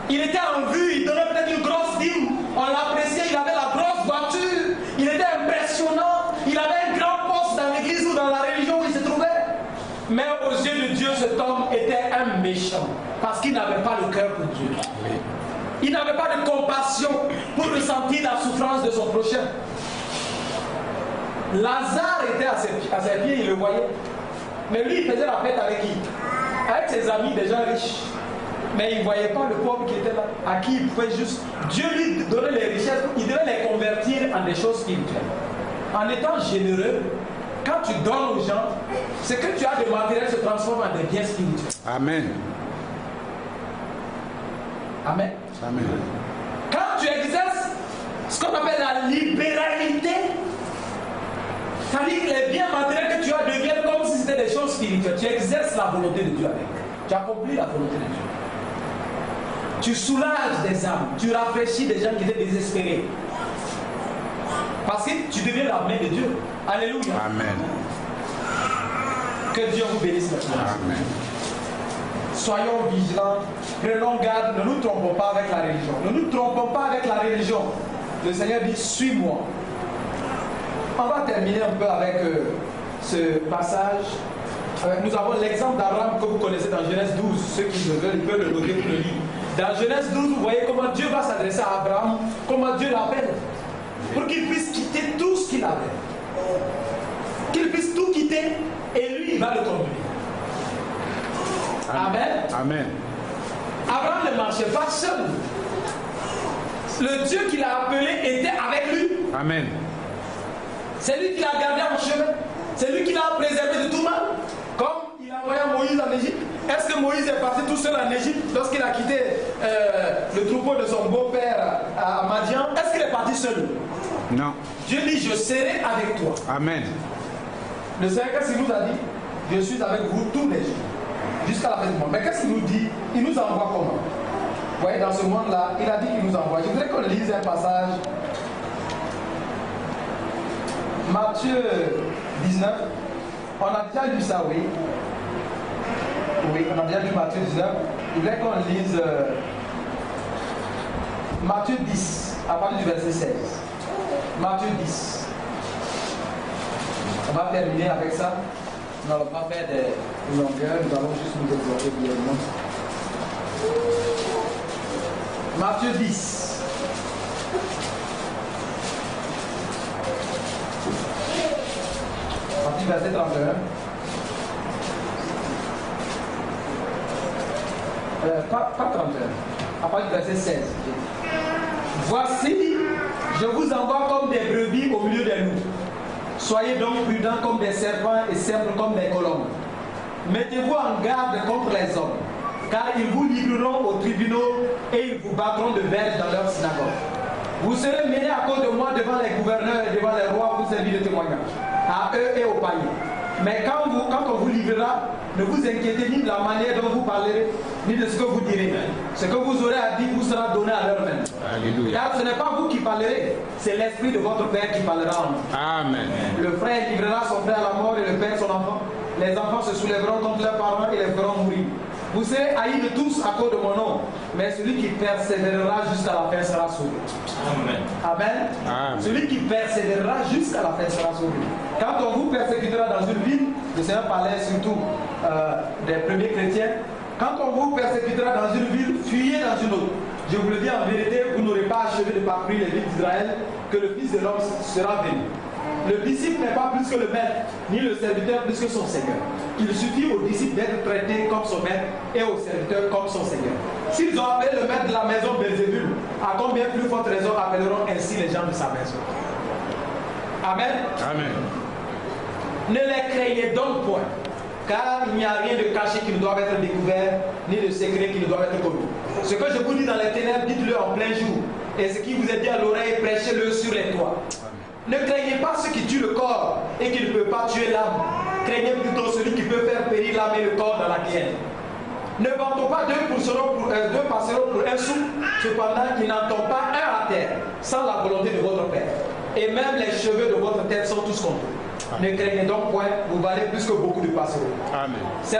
Il était en vue, il donnait peut-être une grosse dîme, on l'appréciait, il avait la grosse voiture, il était impressionnant, il avait un grand poste dans l'église ou dans la religion où il se trouvait. Mais aux yeux de Dieu, cet homme était un méchant, parce qu'il n'avait pas le cœur pour Dieu. Il n'avait pas de compassion pour ressentir la souffrance de son prochain. Lazare était à ses pieds, il le voyait. Mais lui, il faisait la fête avec qui? Avec ses amis, des gens riches. Mais il ne voyait pas le pauvre qui était là, à qui il pouvait juste... Dieu lui donnait les richesses, il devait les convertir en des choses spirituelles. En étant généreux, quand tu donnes aux gens, ce que tu as de matériel se transforme en des biens spirituels. Amen. Amen. Amen. Quand tu exerces ce qu'on appelle la libéralité, c'est-à-dire que les biens matériels que tu as deviennent comme si c'était des choses spirituelles. Tu exerces la volonté de Dieu avec. Tu accomplis la volonté de Dieu. Tu soulages des âmes. Tu rafraîchis des gens qui étaient désespérés. Parce que tu deviens la main de Dieu. Alléluia. Amen. Que Dieu vous bénisse maintenant. Amen. Soyons vigilants, prenons garde, ne nous trompons pas avec la religion. Ne nous trompons pas avec la religion. Le Seigneur dit, suis-moi. On va terminer un peu avec ce passage. Nous avons l'exemple d'Abraham que vous connaissez dans Genèse 12. Ceux qui le veulent, ils peuvent le noter pour le lire. Dans Genèse 12, vous voyez comment Dieu va s'adresser à Abraham, comment Dieu l'appelle, pour qu'il puisse quitter tout ce qu'il avait. Qu'il puisse tout quitter et lui, il va le conduire. Amen. Amen. Abraham ne marchait pas seul. Le Dieu qui l'a appelé était avec lui. Amen. C'est lui qui l'a gardé en chemin. C'est lui qui l'a préservé de tout mal. Comme il a envoyé Moïse en Égypte. Est-ce que Moïse est parti tout seul en Égypte lorsqu'il a quitté le troupeau de son beau-père à Madian? Est-ce qu'il est parti seul? Non. Dieu dit, je serai avec toi. Amen. Le Seigneur, qu'est-ce qu'il nous a dit? Je suis avec vous tous les jours. Jusqu'à la fin du monde. Mais qu'est-ce qu'il nous dit? Il nous envoie comment? Vous voyez, dans ce monde-là, il a dit qu'il nous envoie. Je voudrais qu'on lise un passage. Matthieu 19. On a déjà lu ça, oui. Oui, on a déjà lu Matthieu 19. Je voudrais qu'on lise Matthieu 10, à partir du verset 16. Matthieu 10. On va terminer avec ça. Nous n'allons pas faire des longueurs, nous allons juste nous exhorter brièvement. Matthieu 10. À partir du verset 31. Pas 31. À partir du verset 16. Voici, je vous envoie comme des brebis au milieu des loups. Soyez donc prudents comme des serpents et simples comme des colombes. Mettez-vous en garde contre les hommes, car ils vous livreront aux tribunaux et ils vous battront de verges dans leur synagogue. Vous serez menés à cause de moi devant les gouverneurs et devant les rois pour servir de témoignage, à eux et aux païens. Mais quand on vous livrera, ne vous inquiétez ni de la manière dont vous parlerez, ni de ce que vous direz. Ce que vous aurez à dire vous sera donné à l'heure même. Alléluia. Car ce n'est pas vous qui parlerez, c'est l'Esprit de votre Père qui parlera en vous. Amen. Le frère livrera son frère à la mort et le père son enfant. Les enfants se soulèveront contre leurs parents et les feront mourir. Vous serez haïs de tous à cause de mon nom, mais celui qui persévérera jusqu'à la fin sera sauvé. Amen. Amen. Amen. Celui qui persévérera jusqu'à la fin sera sauvé. Quand on vous persécutera dans une ville, le Seigneur parlait surtout des premiers chrétiens. Quand on vous persécutera dans une ville, fuyez dans une autre. Je vous le dis en vérité, vous n'aurez pas achevé de parcourir les villes d'Israël que le Fils de l'homme sera venu. Le disciple n'est pas plus que le maître, ni le serviteur plus que son Seigneur. Il suffit au disciple d'être traité comme son maître et au serviteur comme son Seigneur. S'ils ont appelé le maître de la maison Belzébul, à combien plus forte raison appelleront ainsi les gens de sa maison? Amen. Amen. Ne les craignez donc point, car il n'y a rien de caché qui ne doit être découvert, ni de secret qui ne doit être connu. Ce que je vous dis dans les ténèbres, dites-le en plein jour. Et ce qui vous est dit à l'oreille, prêchez-le sur les toits. Ne craignez pas ceux qui tuent le corps et qui ne peuvent pas tuer l'âme. Craignez plutôt celui qui peut faire périr l'âme et le corps dans la guerre. Ne vendons pas deux passereaux pour un sou, cependant qu'ils n'en tombent pas un à terre, sans la volonté de votre Père. Et même les cheveux de votre tête sont tous comptés. Ne craignez donc point, vous valez plus que beaucoup de passereaux. Amen. C'est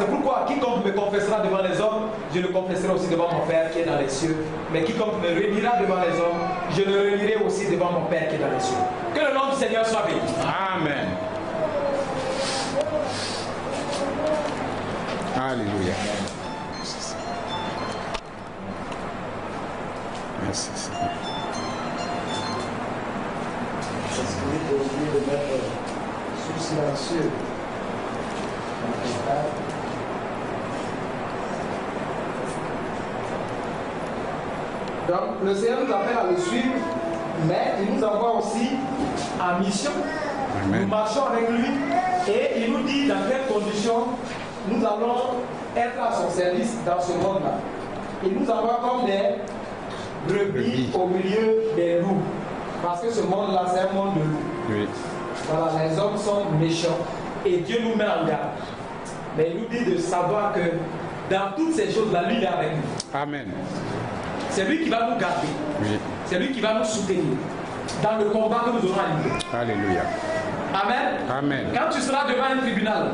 pourquoi quiconque me confessera devant les hommes, je le confesserai aussi devant mon Père qui est dans les cieux. Mais quiconque me réunira devant les hommes, je le réunirai aussi devant mon Père qui est dans les cieux. Que le nom du Seigneur soit béni. Amen. Alléluia. Merci Seigneur. Est-ce que vous pouvez oublier de mettre sous silencieux? Donc, le Seigneur nous appelle à le suivre, mais il nous envoie aussi en mission. Amen. Nous marchons avec lui et il nous dit dans quelles conditions nous allons être à son service dans ce monde-là. Il nous envoie comme des brebis au milieu des loups. Parce que ce monde-là, c'est un monde de loups. Oui. Voilà, les hommes sont méchants et Dieu nous met en garde. Mais il nous dit de savoir que dans toutes ces choses-là, lui il est avec nous. Amen. C'est lui qui va nous garder. Oui. C'est lui qui va nous soutenir dans le combat que nous aurons à livrer. Alléluia. Amen. Amen. Quand tu seras devant un tribunal,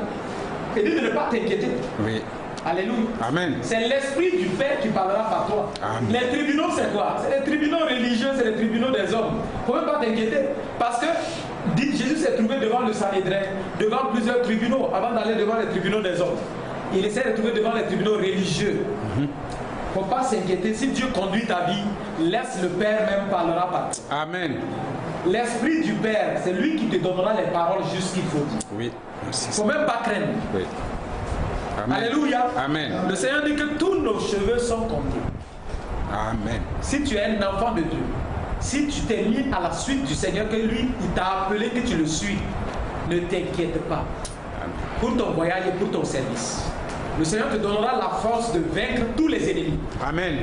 il dit de ne pas t'inquiéter. Oui. Alléluia. Amen. C'est l'Esprit du Père qui parlera par toi. Amen. Les tribunaux, c'est quoi? C'est les tribunaux religieux, c'est les tribunaux des hommes. Il ne faut même pas t'inquiéter. Parce que Jésus s'est trouvé devant le Sanhédrin, devant plusieurs tribunaux, avant d'aller devant les tribunaux des hommes. Il essaie de trouver devant les tribunaux religieux. Il ne faut pas s'inquiéter. Si Dieu conduit ta vie, laisse le Père même parlera par toi. Amen. L'Esprit du Père, c'est lui qui te donnera les paroles justes qu'il faut dire. Oui. Merci. Il ne faut même pas craindre. Oui. Amen. Alléluia. Amen. Le Seigneur dit que tous nos cheveux sont comptés. Amen. Si tu es un enfant de Dieu, si tu t'es mis à la suite du Seigneur, que lui, il t'a appelé, que tu le suis, ne t'inquiète pas pour ton voyage et pour ton service. Le Seigneur te donnera la force de vaincre tous les ennemis. Amen.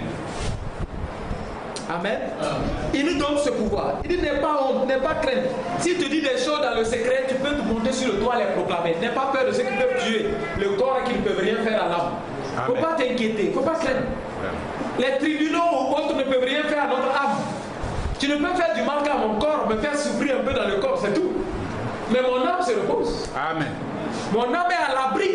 Amen. Il nous donne ce pouvoir. Il dit n'aie pas honte, n'aie pas crainte. S'il te dit des choses dans le secret, tu peux te monter sur le toit et les proclamer. N'aie pas peur de ceux qui peuvent tuer le corps et qui ne peuvent rien faire à l'âme. Il ne faut pas t'inquiéter, il ne faut pas craindre. Les tribunaux ou autres ne peuvent rien faire à notre âme. Tu ne peux faire du mal qu'à mon corps, me faire souffrir un peu dans le corps, c'est tout. Mais mon âme se repose. Amen. Mon âme est à l'abri.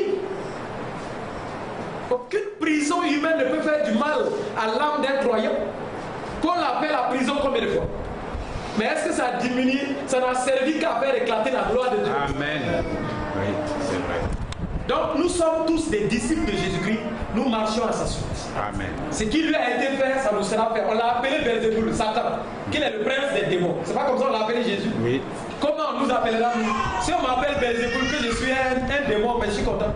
Aucune prison humaine ne peut faire du mal à l'âme d'un croyant. Qu'on l'appelle la prison combien de fois? Mais est-ce que ça a diminué? Ça n'a servi qu'à faire éclater la gloire de Dieu. Amen. Oui, c'est vrai. Donc nous sommes tous des disciples de Jésus-Christ. Nous marchons à sa suite. Amen. Ce qui lui a été fait, ça nous sera fait. On l'a appelé Belzébul, Satan, qu'il est le prince des démons. C'est pas comme ça qu'on l'a appelé Jésus. Oui. Comment on nous appellera nous? Si on m'appelle Belzébul, que je suis un démon, mais je suis content.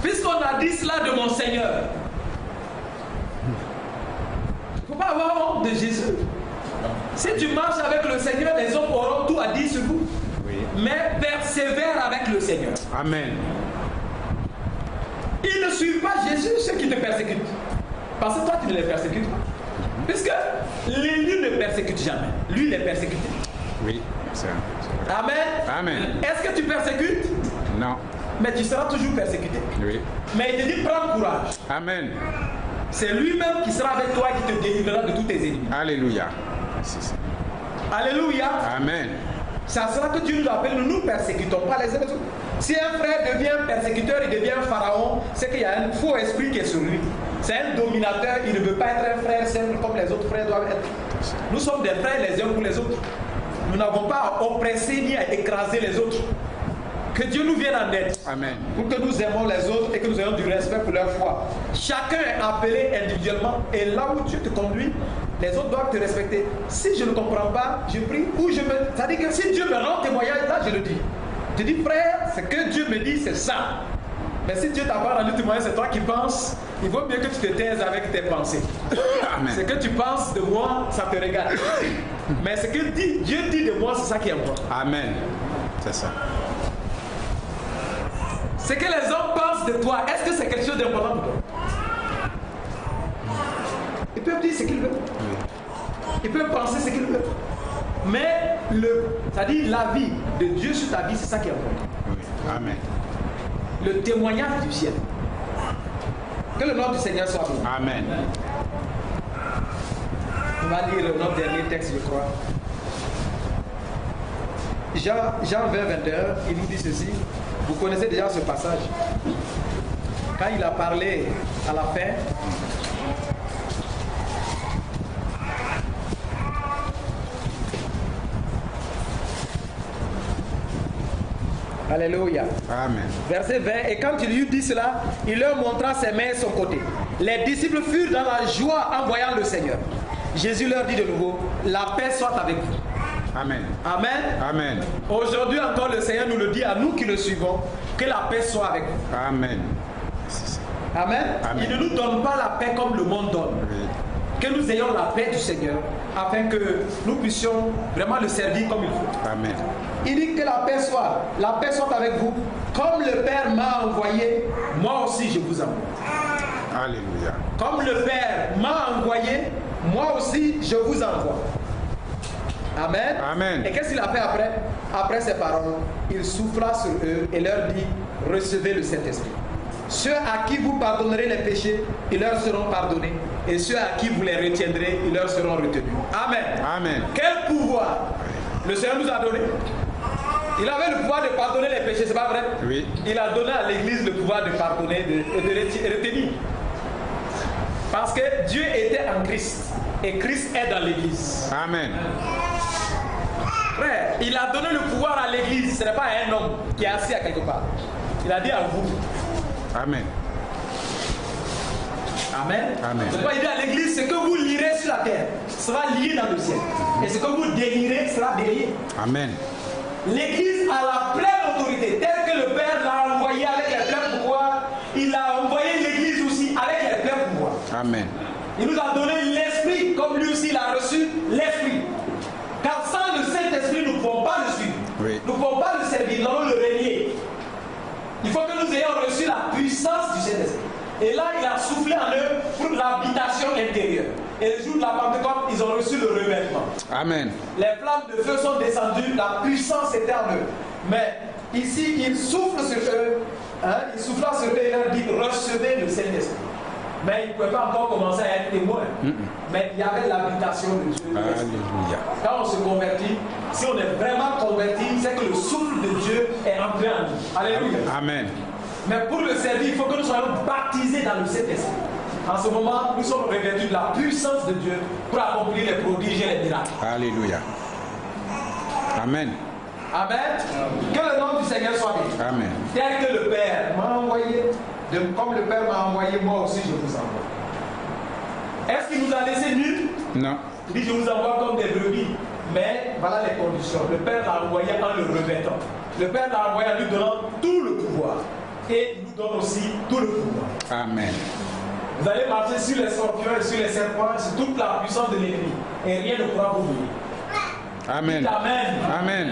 Puisqu'on a dit cela de mon Seigneur, il ne faut pas avoir honte de Jésus. Si tu marches avec le Seigneur, les hommes auront tout à dire sur vous. Oui. Mais persévère avec le Seigneur. Amen. Ils ne suivent pas Jésus, ceux qui te persécutent. Parce que toi, tu ne les persécutes pas. Puisque l'élu ne persécute jamais. Lui, il est persécuté. Oui, c'est vrai. Amen. Amen. Est-ce que tu persécutes? Non. Mais tu seras toujours persécuté. Oui. Mais il te dit, prends courage. Amen. C'est lui-même qui sera avec toi et qui te délivrera de tous tes ennemis. Alléluia. Merci. Alléluia. Amen. Ça sera que Dieu nous appelle, nous ne nous persécutons pas les uns les autres. Si un frère devient persécuteur, il devient pharaon, c'est qu'il y a un faux esprit qui est sur lui. C'est un dominateur, il ne veut pas être un frère simple comme les autres frères doivent être. Nous sommes des frères les uns pour les autres. Nous n'avons pas à oppresser ni à écraser les autres. Que Dieu nous vienne en aide. Amen. Pour que nous aimons les autres et que nous ayons du respect pour leur foi. Chacun est appelé individuellement et là où Dieu te conduit, Les autres doivent te respecter. Si je ne comprends pas, je prie ou je me... C'est-à-dire que si Dieu me rend témoignage, là je le dis. Je dis frère, ce que Dieu me dit, c'est ça. Mais si Dieu t'a pas rendu témoignage, c'est toi qui penses, il vaut mieux que tu te taises avec tes pensées. Amen. Ce que tu penses de moi, ça te regarde. Mais ce que Dieu dit de moi, c'est ça qui est important. Amen. C'est ça. Ce que les hommes pensent de toi, est-ce que c'est quelque chose d'important pour toi? Ils peuvent dire ce qu'ils veulent. Ils peuvent penser ce qu'ils veulent. Mais c'est-à-dire la vie de Dieu sur ta vie, c'est ça qui est important. Oui. Amen. Le témoignage du ciel. Que le nom du Seigneur soit béni. Amen. On va lire notre dernier texte, je crois. Jean 20, 21, il nous dit ceci. Vous connaissez déjà ce passage. Quand il a parlé à la fin, Alléluia. Amen. Verset 20. Et quand il lui dit cela, il leur montra ses mains et son côté. Les disciples furent dans la joie en voyant le Seigneur. Jésus leur dit de nouveau, la paix soit avec vous. Amen. Amen. Amen. Aujourd'hui encore, le Seigneur nous le dit à nous qui le suivons, que la paix soit avec vous. Amen. Amen. Amen. Il ne nous donne pas la paix comme le monde donne. Oui. Que nous ayons la paix du Seigneur, afin que nous puissions vraiment le servir comme il faut. Amen. Il dit que la paix soit avec vous. Comme le Père m'a envoyé, moi aussi je vous envoie. Alléluia. Comme le Père m'a envoyé, moi aussi je vous envoie. Amen. Amen. Et qu'est-ce qu'il a fait après? Après ces paroles, il souffla sur eux et leur dit, recevez le Saint-Esprit. Ceux à qui vous pardonnerez les péchés, ils leur seront pardonnés. Et ceux à qui vous les retiendrez, ils leur seront retenus. Amen. Amen. Quel pouvoir le Seigneur nous a donné? Il avait le pouvoir de pardonner les péchés, c'est pas vrai? Oui. Il a donné à l'Église le pouvoir de pardonner et de retenir. Parce que Dieu était en Christ et Christ est dans l'Église. Amen. Frère, il a donné le pouvoir à l'Église, ce n'est pas un homme qui est assis à quelque part. Il a dit à vous. Amen. Amen. Amen. C'est pas il dit à l'Église, ce que vous lirez sur la terre sera lié dans le ciel. Et ce que vous délirez sera délié. Amen. L'Église a la pleine autorité, telle que le Père l'a envoyé avec les pleins pouvoirs, il a envoyé l'Église aussi avec les pleins pouvoirs. Amen. Il nous a donné l'Esprit, comme lui aussi il a reçu l'Esprit. Car sans le Saint-Esprit, nous ne pouvons pas le suivre. Oui. Nous ne pouvons pas le servir, nous allons le régner. Il faut que nous ayons reçu la puissance du Saint-Esprit. Et là, il a soufflé en eux pour l'habitation intérieure. Et le jour de la Pentecôte, ils ont reçu le revêtement. Amen. Les flammes de feu sont descendues, la puissance était en eux. Mais ici, il souffle sur eux, il souffla sur eux et leur dit, recevez le Saint-Esprit. Mais ils ne pouvaient pas encore commencer à être témoins. Mais il y avait l'habitation de Dieu. Alléluia. Quand on se convertit, si on est vraiment converti, c'est que le souffle de Dieu est entré en nous. Alléluia. Amen. Mais pour le servir, il faut que nous soyons baptisés dans le Saint-Esprit. En ce moment, nous sommes revêtus de la puissance de Dieu pour accomplir les prodiges et les miracles. Alléluia. Amen. Amen. Que le nom du Seigneur soit béni. Amen. Tel que le Père m'a envoyé, comme le Père m'a envoyé, moi aussi je vous envoie. Est-ce qu'il nous a laissé nuls? Non. Il dit je vous envoie comme des brebis. Mais voilà les conditions. Le Père l'a envoyé en le revêtant. Le Père l'a envoyé en lui donnant tout le pouvoir. Et il nous donne aussi tout le pouvoir. Amen. Vous allez marcher sur les scorpions et sur les serpents, sur toute la puissance de l'ennemi. Et rien ne pourra vous nuire. Amen. Dites Amen. Amen.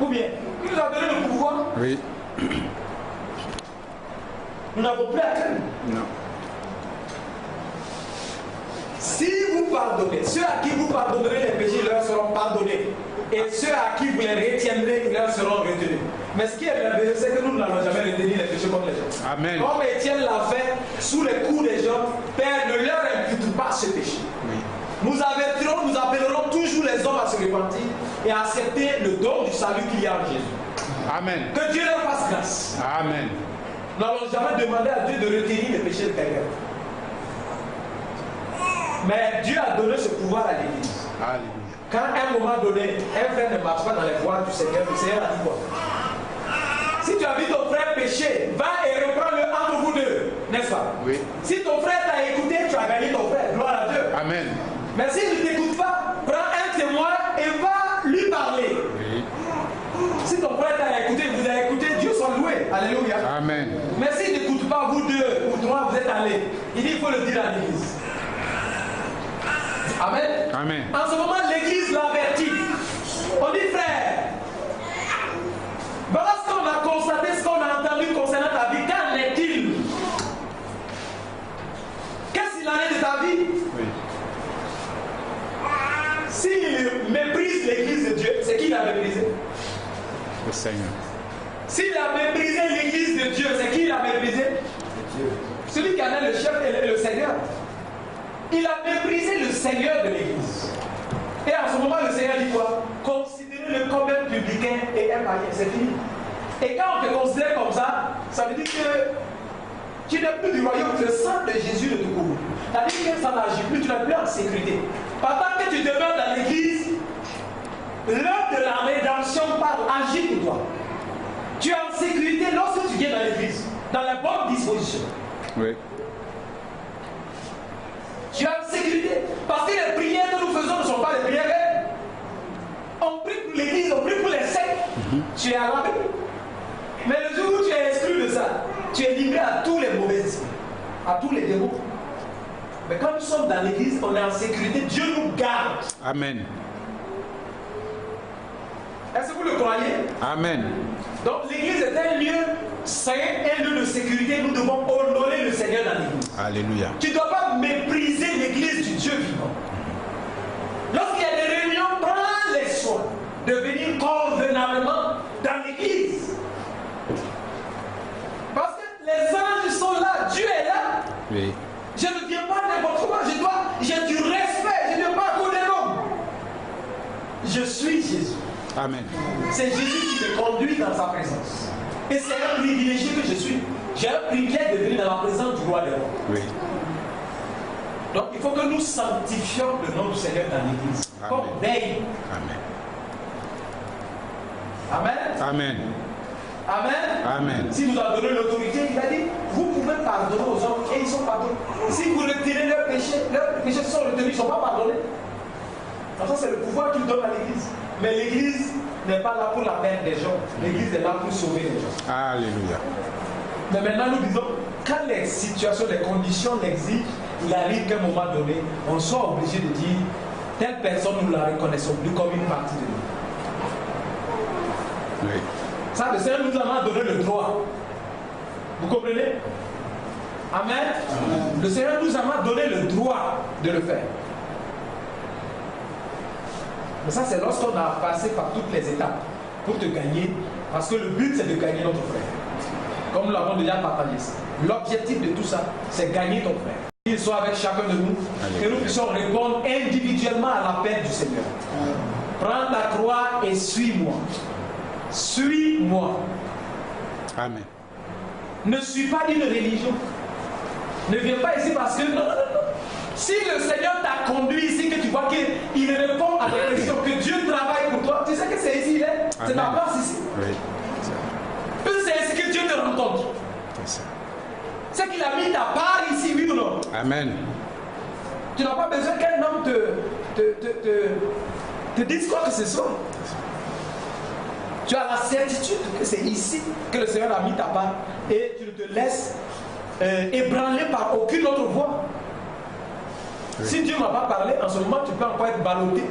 Ou bien, il nous a donné le pouvoir. Oui. Nous n'avons plus à craindre. Non. Si vous pardonnez, ceux à qui vous pardonnerez les péchés leur seront pardonnés. Et ceux à qui vous les retiendrez, ils leur seront retenus. Mais ce qui est merveilleux, c'est que nous n'allons jamais retenir les péchés comme les gens. Amen. Comme Étienne l'a fait sous les coups des gens, Père, ne leur impute pas ce péché. Oui. Nous avertirons, nous appellerons toujours les hommes à se repentir et à accepter le don du salut qu'il y a en Jésus. Amen. Que Dieu leur fasse grâce. Amen. Nous n'allons jamais demander à Dieu de retenir les péchés de quelqu'un. Mais Dieu a donné ce pouvoir à l'Église. Alléluia. Quand à un moment donné, un frère ne marche pas dans les voies du Seigneur, le Seigneur a dit quoi? Si tu as vu ton frère pécher, va et reprends-le entre vous deux, n'est-ce pas? Oui. Si ton frère t'a écouté, tu as gagné ton frère. Gloire à Dieu. Amen. Mais s'il ne aller. Il dit il faut le dire à l'église. Amen. Amen. En ce moment, l'église l'avertit. On dit frère, voilà ce qu'on a constaté, ce qu'on a entendu concernant ta vie. Qu'en est-il? Qu'est-ce qu'il en est de ta vie? Oui. S'il méprise l'église de Dieu, c'est qui l'a méprisé? Le Seigneur. S'il a méprisé l'église de Dieu, c'est qui l'a méprisé? Dieu. Celui qui en est le chef est le Seigneur. Il a méprisé le Seigneur de l'église. Et en ce moment, le Seigneur dit quoi? Considérez-le comme un publicain et un païen. C'est fini. Et quand on te considère comme ça, ça veut dire que tu n'es plus du royaume, le sang de Jésus ne te couvre. C'est-à-dire que ça n'agit plus, tu n'es plus en sécurité. Pendant que tu demeures dans l'église, l'heure de la rédemption parle, agit pour toi. Tu es en sécurité lorsque tu viens dans l'église, dans la bonne disposition. Oui. Tu es en sécurité. Parce que les prières que nous faisons ne sont pas des prières vaines. On prie pour l'église, on prie pour les sectes. Tu es à l'abri. Mais le jour où tu es exclu de ça, tu es livré à tous les mauvais esprits, à tous les démons. Mais quand nous sommes dans l'église, on est en sécurité. Dieu nous garde. Amen. Est-ce que vous le croyez? Amen. Donc l'église est un lieu saint, un lieu de sécurité. Nous devons honorer le Seigneur dans l'église. Alléluia. Tu ne dois pas mépriser l'église du Dieu vivant. Lorsqu'il y a des réunions, prends les soins de venir convenablement dans l'église. Parce que les anges sont là, Dieu est là. Oui. Je ne viens pas n'importe comment, j'ai du respect, je ne viens pas à cause des noms. Je suis Jésus. Amen. C'est Jésus qui me conduit dans sa présence. Et c'est un privilégié que je suis. J'ai un privilège de venir dans la présence du roi des rois. Oui. Donc il faut que nous sanctifions le nom du Seigneur dans l'église. Comme veille. Amen. Amen. Amen. Amen. Amen. Si nous a donné l'autorité, il a dit, vous pouvez pardonner aux hommes et ils sont pardonnés. Si vous retirez leurs péchés sont retenus, ils ne sont pas pardonnés. Donc ça c'est le pouvoir qu'il donne à l'église. Mais l'église n'est pas là pour la perdre des gens. L'église est là pour sauver les gens. Alléluia. Mais maintenant nous disons, quand les situations, les conditions l'exigent, il arrive qu'à un moment donné, on soit obligé de dire, telle personne, nous la reconnaissons plus comme une partie de nous. Oui. Ça, le Seigneur nous a donné le droit. Vous comprenez? Amen. Le Seigneur nous a donné le droit de le faire. Mais ça, c'est lorsqu'on a passé par toutes les étapes pour te gagner. Parce que le but, c'est de gagner notre frère. Comme nous l'avons déjà partagé. L'objectif de tout ça, c'est gagner ton frère. Qu'il soit avec chacun de nous. Que nous puissions répondre individuellement à l'appel du Seigneur. Prends ta croix et suis-moi. Suis-moi. Amen. Ne suis pas une religion. Ne viens pas ici parce que... Non. Si le Seigneur t'a conduit ici, que tu vois qu'il répond à tes questions, que Dieu travaille pour toi, tu sais que c'est ici, il est. C'est ta place ici. Oui. C'est ici que Dieu te rencontre. C'est qu'il a mis ta part ici, oui ou non? Amen. Tu n'as pas besoin qu'un homme te dise quoi que ce soit. Tu as la certitude que c'est ici que le Seigneur a mis ta part et tu ne te laisses ébranler par aucune autre voie. Oui. Si Dieu ne m'a pas parlé, en ce moment tu peux encore être ballotté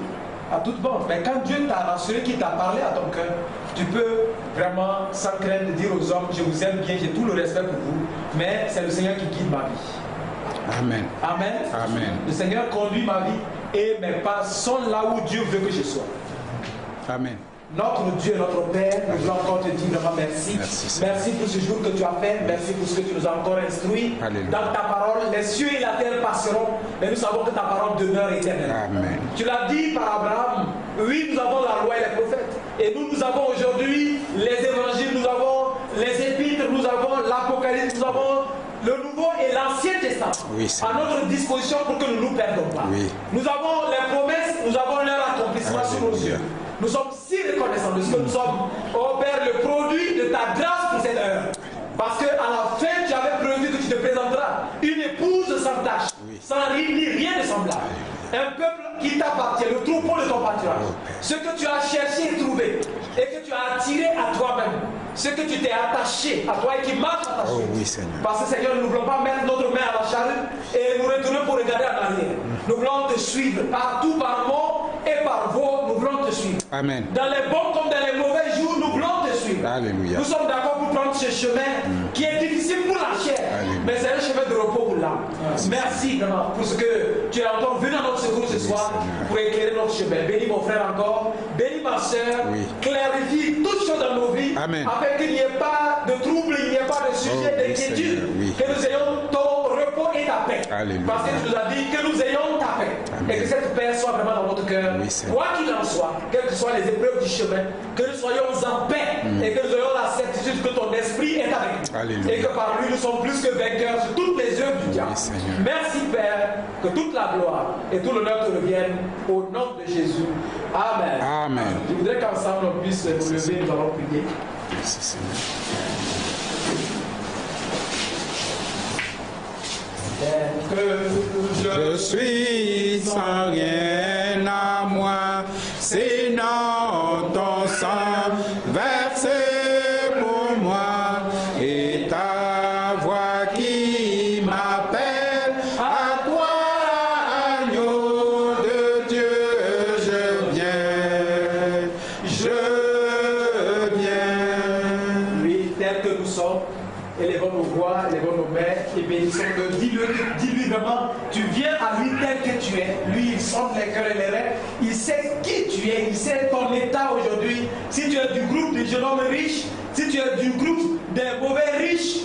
à toute bande. Mais quand Dieu t'a rassuré, qu'il t'a parlé à ton cœur, tu peux vraiment sans crainte dire aux hommes, je vous aime bien, j'ai tout le respect pour vous, mais c'est le Seigneur qui guide ma vie. Amen. Amen. Amen. Le Seigneur conduit ma vie et mes pas sont là où Dieu veut que je sois. Amen. Notre Dieu, notre Père, nous voulons encore te dire vraiment merci. Merci pour ce jour que tu as fait. Merci pour ce que tu nous as encore instruit. Alléluia. Dans ta parole, les cieux et la terre passeront, mais nous savons que ta parole demeure éternelle. Amen. Tu l'as dit par Abraham. Oui, nous avons la loi et les prophètes. Et nous avons aujourd'hui les évangiles, nous avons les épîtres, nous avons l'Apocalypse, nous avons le Nouveau et l'Ancien Testament à notre disposition pour que nous ne nous perdons pas. Oui. Nous avons les promesses, nous avons leur accomplissement sur nos yeux. Nous sommes si reconnaissants de ce que nous sommes, oh Père, le produit de ta grâce pour cette heure. Parce qu'à la fin, tu avais prévu que tu te présenteras une épouse sans tache, sans rire ni rien de semblable. Un peuple qui t'appartient, le troupeau de ton pâturage. Ce que tu as cherché et trouvé, et que tu as attiré à toi-même, ce que tu t'es attaché à toi et qui marche attaché. Oh oui, Seigneur. Parce que Seigneur, nous ne voulons pas mettre notre main à la charrue et nous retourner pour regarder en arrière. Nous voulons te suivre partout, par mot et par voix, nous voulons te suivre. Amen. Dans les bons comme dans les mauvais jours, nous voulons te suivre. Alléluia. Nous sommes d'accord pour prendre ce chemin qui est difficile pour la chair, Alléluia. mais c'est un chemin de repos pour l'âme. Merci vraiment pour ce que tu es encore venu à notre secours ce soir pour éclairer notre chemin. Bénis mon frère encore, bénis ma soeur, Oui. clarifie toutes choses dans nos vies, Amen. afin qu'il n'y ait pas de trouble, il n'y ait pas de sujet oui, d'inquiétude, Seigneur, oui. que nous ayons ton repos et ta paix. Alléluia. Parce que tu nous as dit que nous ayons ta paix. Amen. Et que cette paix soit vraiment dans notre cœur. Oui, Seigneur. Quoi qu'il en soit, quelles que soient les épreuves du chemin, que nous soyons en paix et que nous ayons la certitude que ton esprit est avec nous. Alléluia. Et que par lui nous sommes plus que vainqueurs sur toutes les œuvres du diable. Seigneur. Merci Père, que toute la gloire et tout l'honneur te reviennent au nom de Jésus. Amen. Amen. Je voudrais qu'ensemble on puisse nous lever, nous allons prier. Merci, Seigneur. Je suis sans rien à moi, sinon ton sang versé pour moi et ta voix qui m'appelle à toi, agneau de Dieu, je viens, je viens. Oui, tel que nous sommes, élevons nos voix, élevons nos mains et bénissons-le. Dis-lui vraiment, tu viens à lui tel que tu es. Lui, il sonde les cœurs et les reins. Il sait qui tu es, il sait ton état aujourd'hui. Si tu es du groupe des jeunes hommes riches, si tu es du groupe des mauvais riches,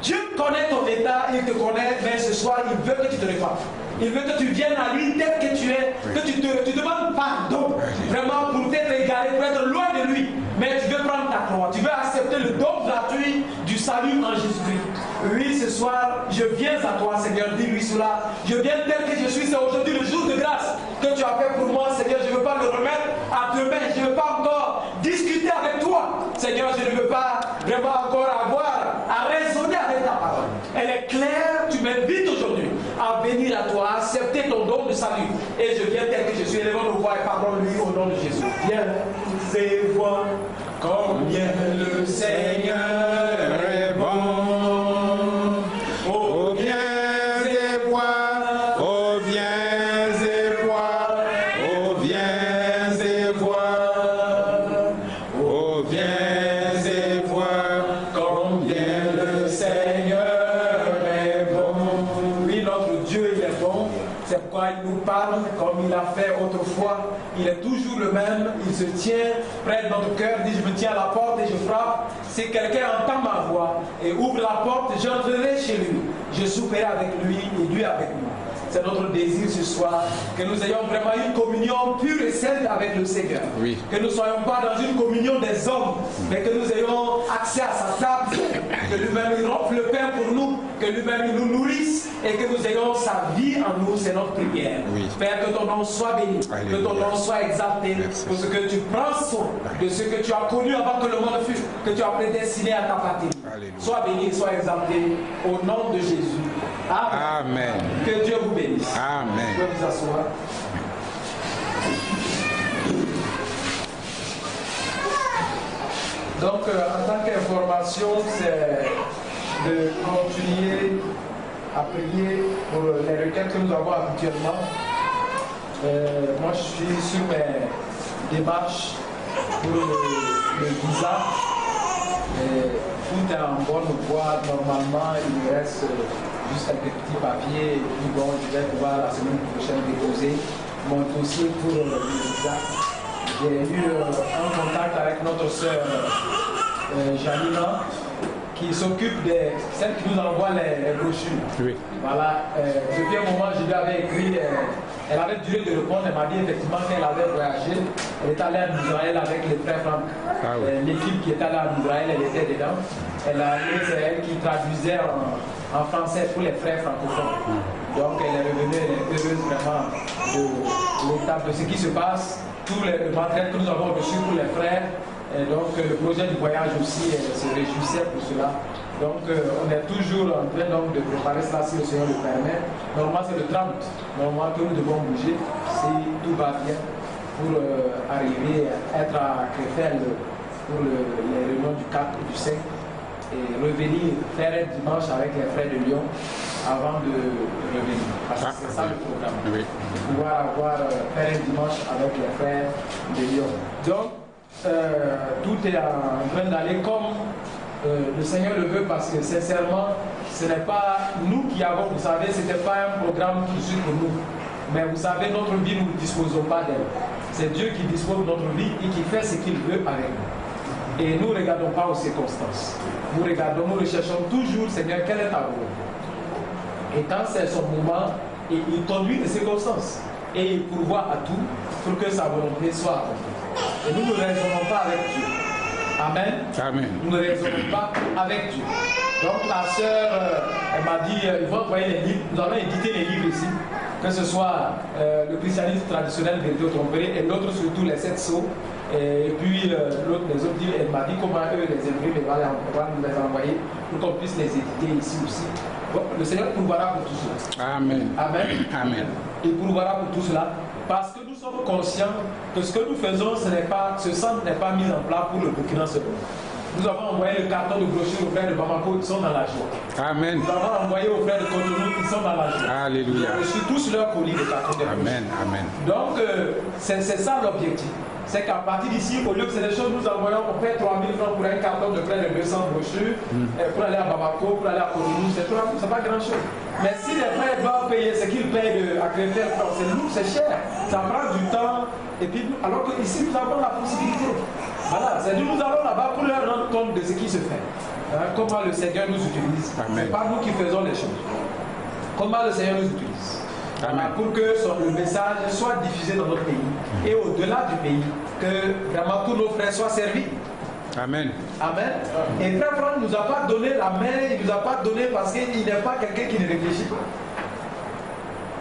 Dieu connaît ton état, il te connaît, mais ce soir, il veut que tu te répandes. Il veut que tu viennes à lui tel que tu es, que tu demandes pardon, vraiment pour t'être égaré, pour être loin de lui. Mais tu veux prendre ta croix, tu veux accepter le don gratuit du salut en Jésus-Christ. Oui, ce soir, je viens à toi, Seigneur, dis-lui cela. Je viens tel que je suis, c'est aujourd'hui le jour de grâce que tu as fait pour moi, Seigneur. Je ne veux pas le remettre à demain, je ne veux pas encore discuter avec toi. Seigneur, je ne veux pas vraiment encore avoir à raisonner avec ta parole. Elle est claire, tu m'invites aujourd'hui à venir à toi, à accepter ton don de salut. Et je viens tel que je suis, élevons nos voix et parlons-lui au nom de Jésus. Viens et vois combien le Seigneur est bon. Oh, viens et vois, oh, viens et vois, oh, viens et vois, oh, viens et vois, Combien le Seigneur est bon. Oui, notre Dieu, il est bon. C'est pourquoi il nous parle comme il a fait autrefois. Il est toujours le même. Il se tient près de notre cœur. Il dit, je me tiens à la porte et je frappe. Si quelqu'un entend ma voix et ouvre la porte, j'entrerai chez lui. Je souperai avec lui et lui avec moi. C'est notre désir ce soir, que nous ayons vraiment une communion pure et sainte avec le Seigneur. Oui. Que nous ne soyons pas dans une communion des hommes, mais que nous ayons accès à sa table, que lui-même il rompe le pain pour nous, que lui-même il nous nourrisse et que nous ayons sa vie en nous, c'est notre prière. Oui. Père, que ton nom soit béni, Alléluia. que ton nom soit exalté, Merci. pour ce que tu prends soin de ce que tu as connu avant que le monde fût, que tu as prédestiné à ta patrie. Alléluia. Sois béni, sois exalté, au nom de Jésus. Amen. Amen. Que Dieu vous bénisse. Amen. Vous pouvez vous asseoir. Donc, en tant qu'information, c'est de continuer à prier pour les requêtes que nous avons habituellement. Moi, je suis sur mes démarches pour le visa. Tout est en bonne voie. Normalement, il me reste juste quelques petits papiers. Et puis bon, je vais pouvoir la semaine prochaine déposer mon dossier pour le visa. J'ai eu un contact avec notre sœur Janina, qui s'occupe de celle qui nous envoie les brochures. Oui. Voilà, depuis un moment, je lui avais écrit, elle avait duré de répondre, elle m'a dit effectivement qu'elle avait voyagé, elle est allée en Israël avec les frères Franck. Ah oui. L'équipe qui est allée en Israël, elle était dedans. C'est elle qui traduisait en français pour les frères francophones. Donc elle est revenue, elle est heureuse vraiment de l'étape de ce qui se passe, tout le matériel que nous avons reçu pour les frères. Et donc le projet du voyage aussi se réjouissait pour cela. Donc on est toujours en train donc, de préparer cela si le Seigneur le permet. Normalement c'est le 30, normalement que nous devons bouger si tout va bien pour arriver à être à Créteil pour les réunions du 4 et du 5 et revenir faire un dimanche avec les frères de Lyon avant de revenir. Parce que c'est ça le programme. Oui. Pouvoir faire un dimanche avec les frères de Lyon. Donc, tout est en train d'aller comme le Seigneur le veut, parce que sincèrement, ce n'est pas nous qui avons, vous savez, ce n'était pas un programme tout de suite pour nous. Mais vous savez, notre vie, nous ne disposons pas d'elle. C'est Dieu qui dispose de notre vie et qui fait ce qu'il veut avec nous. Et nous ne regardons pas aux circonstances. Nous regardons, nous recherchons toujours, Seigneur, quelle est ta volonté. Et quand c'est son moment, il conduit les circonstances. Et il pourvoit à tout pour que sa volonté soit accomplie. Et nous ne raisonnons pas avec Dieu. Amen. Amen. Nous ne raisonnons pas avec Dieu. Donc la sœur, elle m'a dit, il faut envoyer les livres. Nous allons éditer les livres ici. Que ce soit le christianisme traditionnel, vérité ou tromperie, et l'autre surtout les 7 sceaux. Et puis l'autre, les autres livres, elle m'a dit comment eux les imprimer, elle va nous les envoyer pour qu'on puisse les éditer ici aussi. Donc, le Seigneur pourvoira pour tout cela. Amen. Amen. Amen. Il pourvoira pour tout cela. Parce que nous sommes conscients que ce que nous faisons, ce centre n'est pas mis en place pour le Burkina seulement. Nous avons envoyé le carton de brochure aux frères de Bamako, ils sont dans la joie. Amen. Nous avons envoyé aux frères de Cotonou, ils sont dans la joie. Alléluia. Ils ont reçu tous leurs colis de carton de brochure. Amen. Amen. Donc, c'est ça l'objectif. C'est qu'à partir d'ici, au lieu que c'est des choses, nous envoyons, on paie 3 000 francs pour un carton de près de 200 brochures, pour aller à Bamako, pour aller à Cotonou, c'est pas grand-chose. Mais si les frères doivent payer ce qu'ils payent à Créteil, c'est lourd, c'est cher, ça prend du temps, et puis, alors qu'ici, nous avons la possibilité. Voilà, c'est-à-dire nous allons là-bas pour leur rendre compte de ce qui se fait. Comment le Seigneur nous utilise. Ce n'est pas nous qui faisons les choses. Comment le Seigneur nous utilise. Pour que le message soit diffusé dans notre pays et au-delà du pays, que vraiment tous nos frères soient servis. Amen. Amen. Et Frère Franck ne nous a pas donné la main, il ne nous a pas donné parce qu'il n'est pas quelqu'un qui ne réfléchit pas.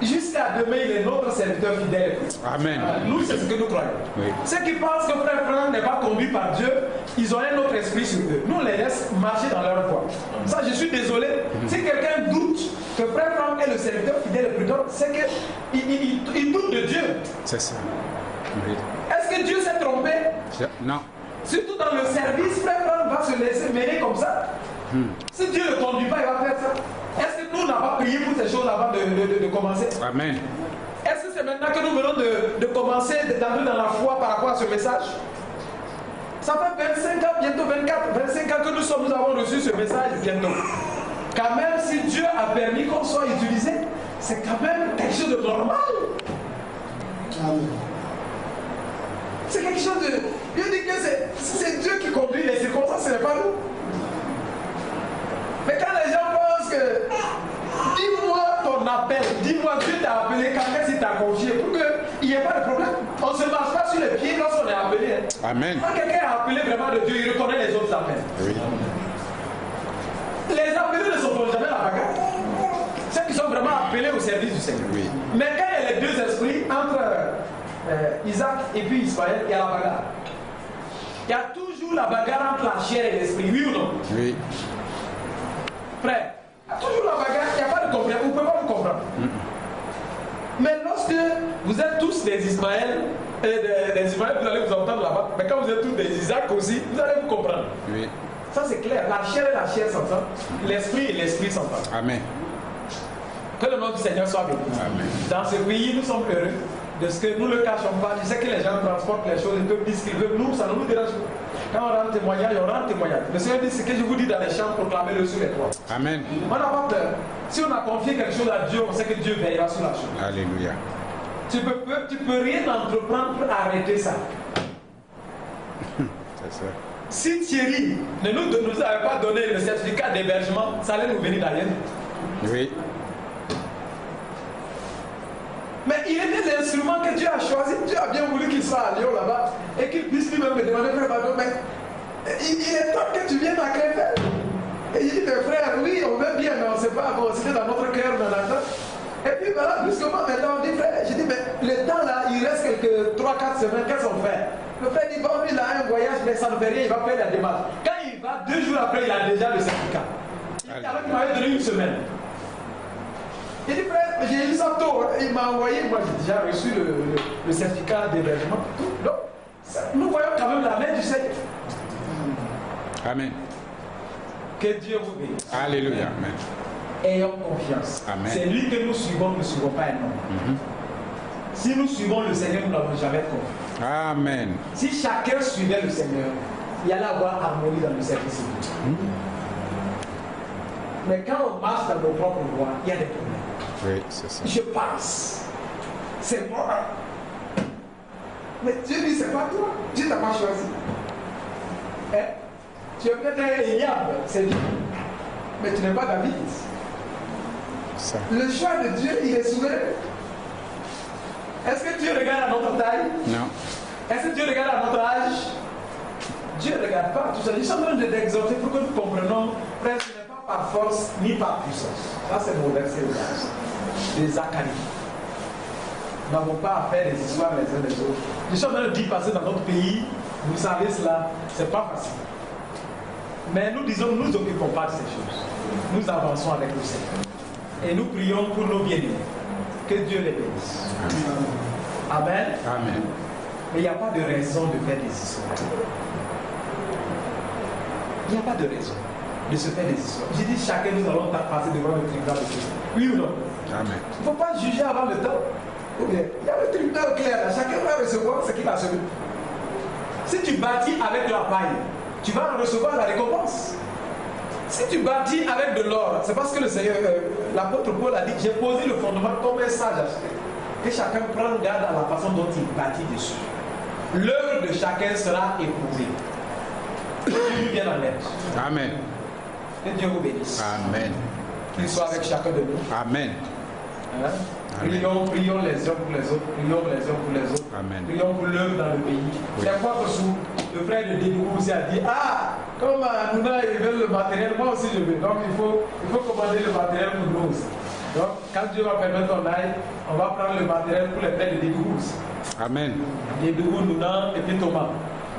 Jusqu'à demain, il est notre serviteur fidèle. Amen. Nous, c'est ce que nous croyons. Oui. Ceux qui pensent que Frère Franck n'est pas conduit par Dieu, ils ont un autre esprit sur eux. Nous, on les laisse marcher dans leur voie. Ça, je suis désolé. Si quelqu'un doute que Frère Franck est le serviteur fidèle le plus tôt, c'est qu'il doute de Dieu. C'est ça. Oui. Est-ce que Dieu s'est trompé? Non. Surtout dans le service, Frère Franck va se laisser mener comme ça. Si Dieu ne conduit pas, il va faire ça. Est-ce que nous n'avons pas prié pour ces choses avant de commencer? Amen. Est-ce que c'est maintenant que nous venons de commencer d'entrer dans la foi par rapport à ce message? Ça fait 25 ans, bientôt 25 ans que nous avons reçu ce message bientôt. Quand même, si Dieu a permis qu'on soit utilisé, c'est quand même quelque chose de normal. C'est quelque chose de... Je dis que c'est Dieu qui conduit les circonstances, ce n'est pas nous. Mais quand les gens pensent que, dis-moi ton appel, dis-moi Dieu t'a appelé, quand est-ce qu'il t'a confié, pour qu'il n'y ait pas de problème. On ne se marche pas sur les pieds lorsqu'on est appelé. Amen. Quand quelqu'un est appelé vraiment de Dieu, il reconnaît les autres appels. Oui. Les appelés ne sont jamais la bagarre. Ceux qui sont vraiment appelés au service du Seigneur. Oui. Mais quand il y a les deux esprits, entre Isaac et puis Ismaël, il y a la bagarre. Il y a toujours la bagarre entre la chair et l'esprit, oui ou non? Oui. Frère, il y a toujours la bagarre, il n'y a pas de compréhension, vous ne pouvez pas me comprendre. Mais lorsque vous êtes tous des Ismaël, vous allez vous entendre là-bas, mais quand vous êtes tous des Isaac aussi, vous allez vous comprendre. Oui. Ça c'est clair, la chair et la chair s'entendent, l'esprit et l'esprit s'entendent. Amen. Que le nom du Seigneur soit béni. Amen. Dans ce pays, nous sommes heureux de ce que nous ne le cachons pas. Je sais que les gens transportent les choses, ils peuvent dire ce qu'ils veulent, nous, ça ne nous dérange pas. Quand on rend témoignage, on rend témoignage. Le Seigneur dit ce que je vous dis dans les champs, proclamez-le sur les toits. Amen. On n'a pas peur. Si on a confié quelque chose à Dieu, on sait que Dieu veillera sur la chose. Alléluia. Tu peux rien entreprendre pour arrêter ça. C'est ça. Si Thierry ne nous avait pas donné le certificat d'hébergement, ça allait nous venir d'ailleurs. Oui. Mais il était l'instrument que Dieu a choisi. Dieu a bien voulu qu'il soit à Lyon là-bas et qu'il puisse lui-même me demander, frère Bado, mais il est temps que tu viennes à Créteil. Et il dit, mais frère, oui, on veut bien, mais on ne sait pas, bon, c'était dans notre cœur, dans la tête. Et puis voilà, brusquement maintenant, on dit, frère, je dis, mais le temps là, il reste quelques 3-4 semaines, qu'est-ce qu'on fait? Le frère dit, bon, lui, il a un voyage, mais ça ne fait rien, il va faire la démarche. Quand il va, 2 jours après, il a déjà le certificat. Alors qu'il m'avait donné 1 semaine. Il dit, frère, j'ai eu ça tôt. Il m'a envoyé, moi j'ai déjà reçu le certificat d'hébergement. Donc, nous voyons quand même la main du Seigneur. Amen. Que Dieu vous bénisse. Alléluia. Amen. Ayons confiance. Amen. C'est lui que nous suivons pas un homme. Si nous suivons le Seigneur, nous n'avons jamais confiance. Amen. Si chacun suivait le Seigneur, il y allait avoir harmonie dans le service. Mais quand on marche dans nos propres voies, il y a des problèmes. Oui, c'est ça. Je pense. C'est moi. Mais Dieu dit, c'est pas toi. Dieu t'a pas choisi. Hein? Tu es peut-être un Eliab, c'est Dieu. Mais tu n'es pas David. Ça. Le choix de Dieu, il est souverain. Est-ce que Dieu regarde à notre taille? Non. Est-ce que Dieu regarde à notre âge? Dieu ne regarde pas tout ça. Je suis en train de t'exhorter pour que nous comprenions, frère, ce n'est pas par force ni par puissance. Ça, c'est mon verset de Zacharie. Nous n'avons pas à faire des histoires les uns les autres. Je suis en train de dire passer dans notre pays, vous savez cela, c'est pas facile. Mais nous disons, nous ne nous occupons pas de ces choses. Nous avançons avec le Seigneur. Et nous prions pour nos bien-aimés. Que Dieu les bénisse. Amen. Amen. Mais il n'y a pas de raison de faire des histoires. Il n'y a pas de raison de se faire des histoires. J'ai dit, chacun nous allons passer devant le tribunal de Dieu. Oui ou non? Amen. Il ne faut pas juger avant le temps. Ou bien, il y a le tribunal clair là. Chacun va recevoir ce qu'il a semé. Si tu bâtis avec la paille, tu vas recevoir la récompense. Si tu bâtis avec de l'or, c'est parce que le Seigneur, l'apôtre Paul a dit, j'ai posé le fondement comme un sage acheté. Que chacun prenne garde à la façon dont il bâtit dessus. L'œuvre de chacun sera éprouvée. Que Dieu nous vienne en aide. Amen. Que Dieu vous bénisse. Amen. Qu'il soit avec chacun de nous. Amen. Hein? Prions les uns pour les autres. Prions les uns pour les autres. Amen. Prions pour l'œuvre dans le pays. Oui. Chaque fois que le frère de Dédou aussi a dit, ah, comme à Nouna ils veulent le matériel, moi aussi je veux. Donc il faut commander le matériel pour nous aussi. Donc quand Dieu va permettre qu'on aille, on va prendre le matériel pour les frères de Dédou aussi. Amen. Dédou, Nouna et puis Thomas.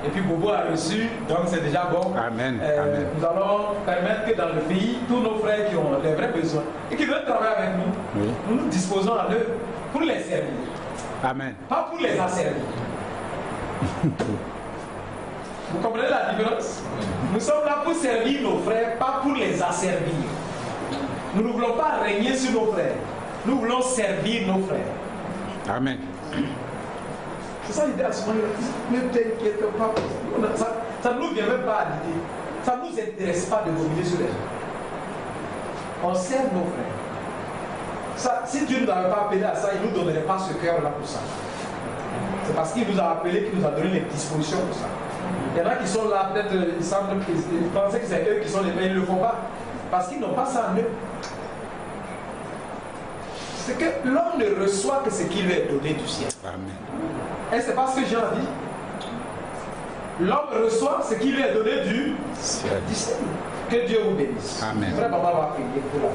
Et puis Bobo a reçu, donc c'est déjà bon. Amen. Amen. Nous allons permettre que dans le pays, tous nos frères qui ont des vrais besoins et qui veulent travailler avec nous, Oui. nous nous disposons à eux pour les servir. Amen. Pas pour les asservir. Vous comprenez la différence? Nous sommes là pour servir nos frères, pas pour les asservir. Nous ne voulons pas régner sur nos frères. Nous voulons servir nos frères. Amen. C'est ça l'idée à ce moment-là. Ne t'inquiète pas. Ça ne nous vient même pas à l'idée. Ça ne nous intéresse pas de dominer sur les gens. On sert nos frères. Ça, si Dieu ne nous avait pas appelé à ça, il ne nous donnerait pas ce cœur-là pour ça. C'est parce qu'il nous a appelé qu'il nous a donné les dispositions pour ça. Il y en a qui sont là, peut-être, ils pensaient que c'est eux qui sont les meilleurs, ils ne le font pas. Parce qu'ils n'ont pas ça en eux. C'est que l'homme ne reçoit que ce qui lui est donné du ciel. Amen. Et c'est pas ce que Jean dit. L'homme reçoit ce qui lui est donné du ciel. Que Dieu vous bénisse. Amen. Frère Papa va prier pour la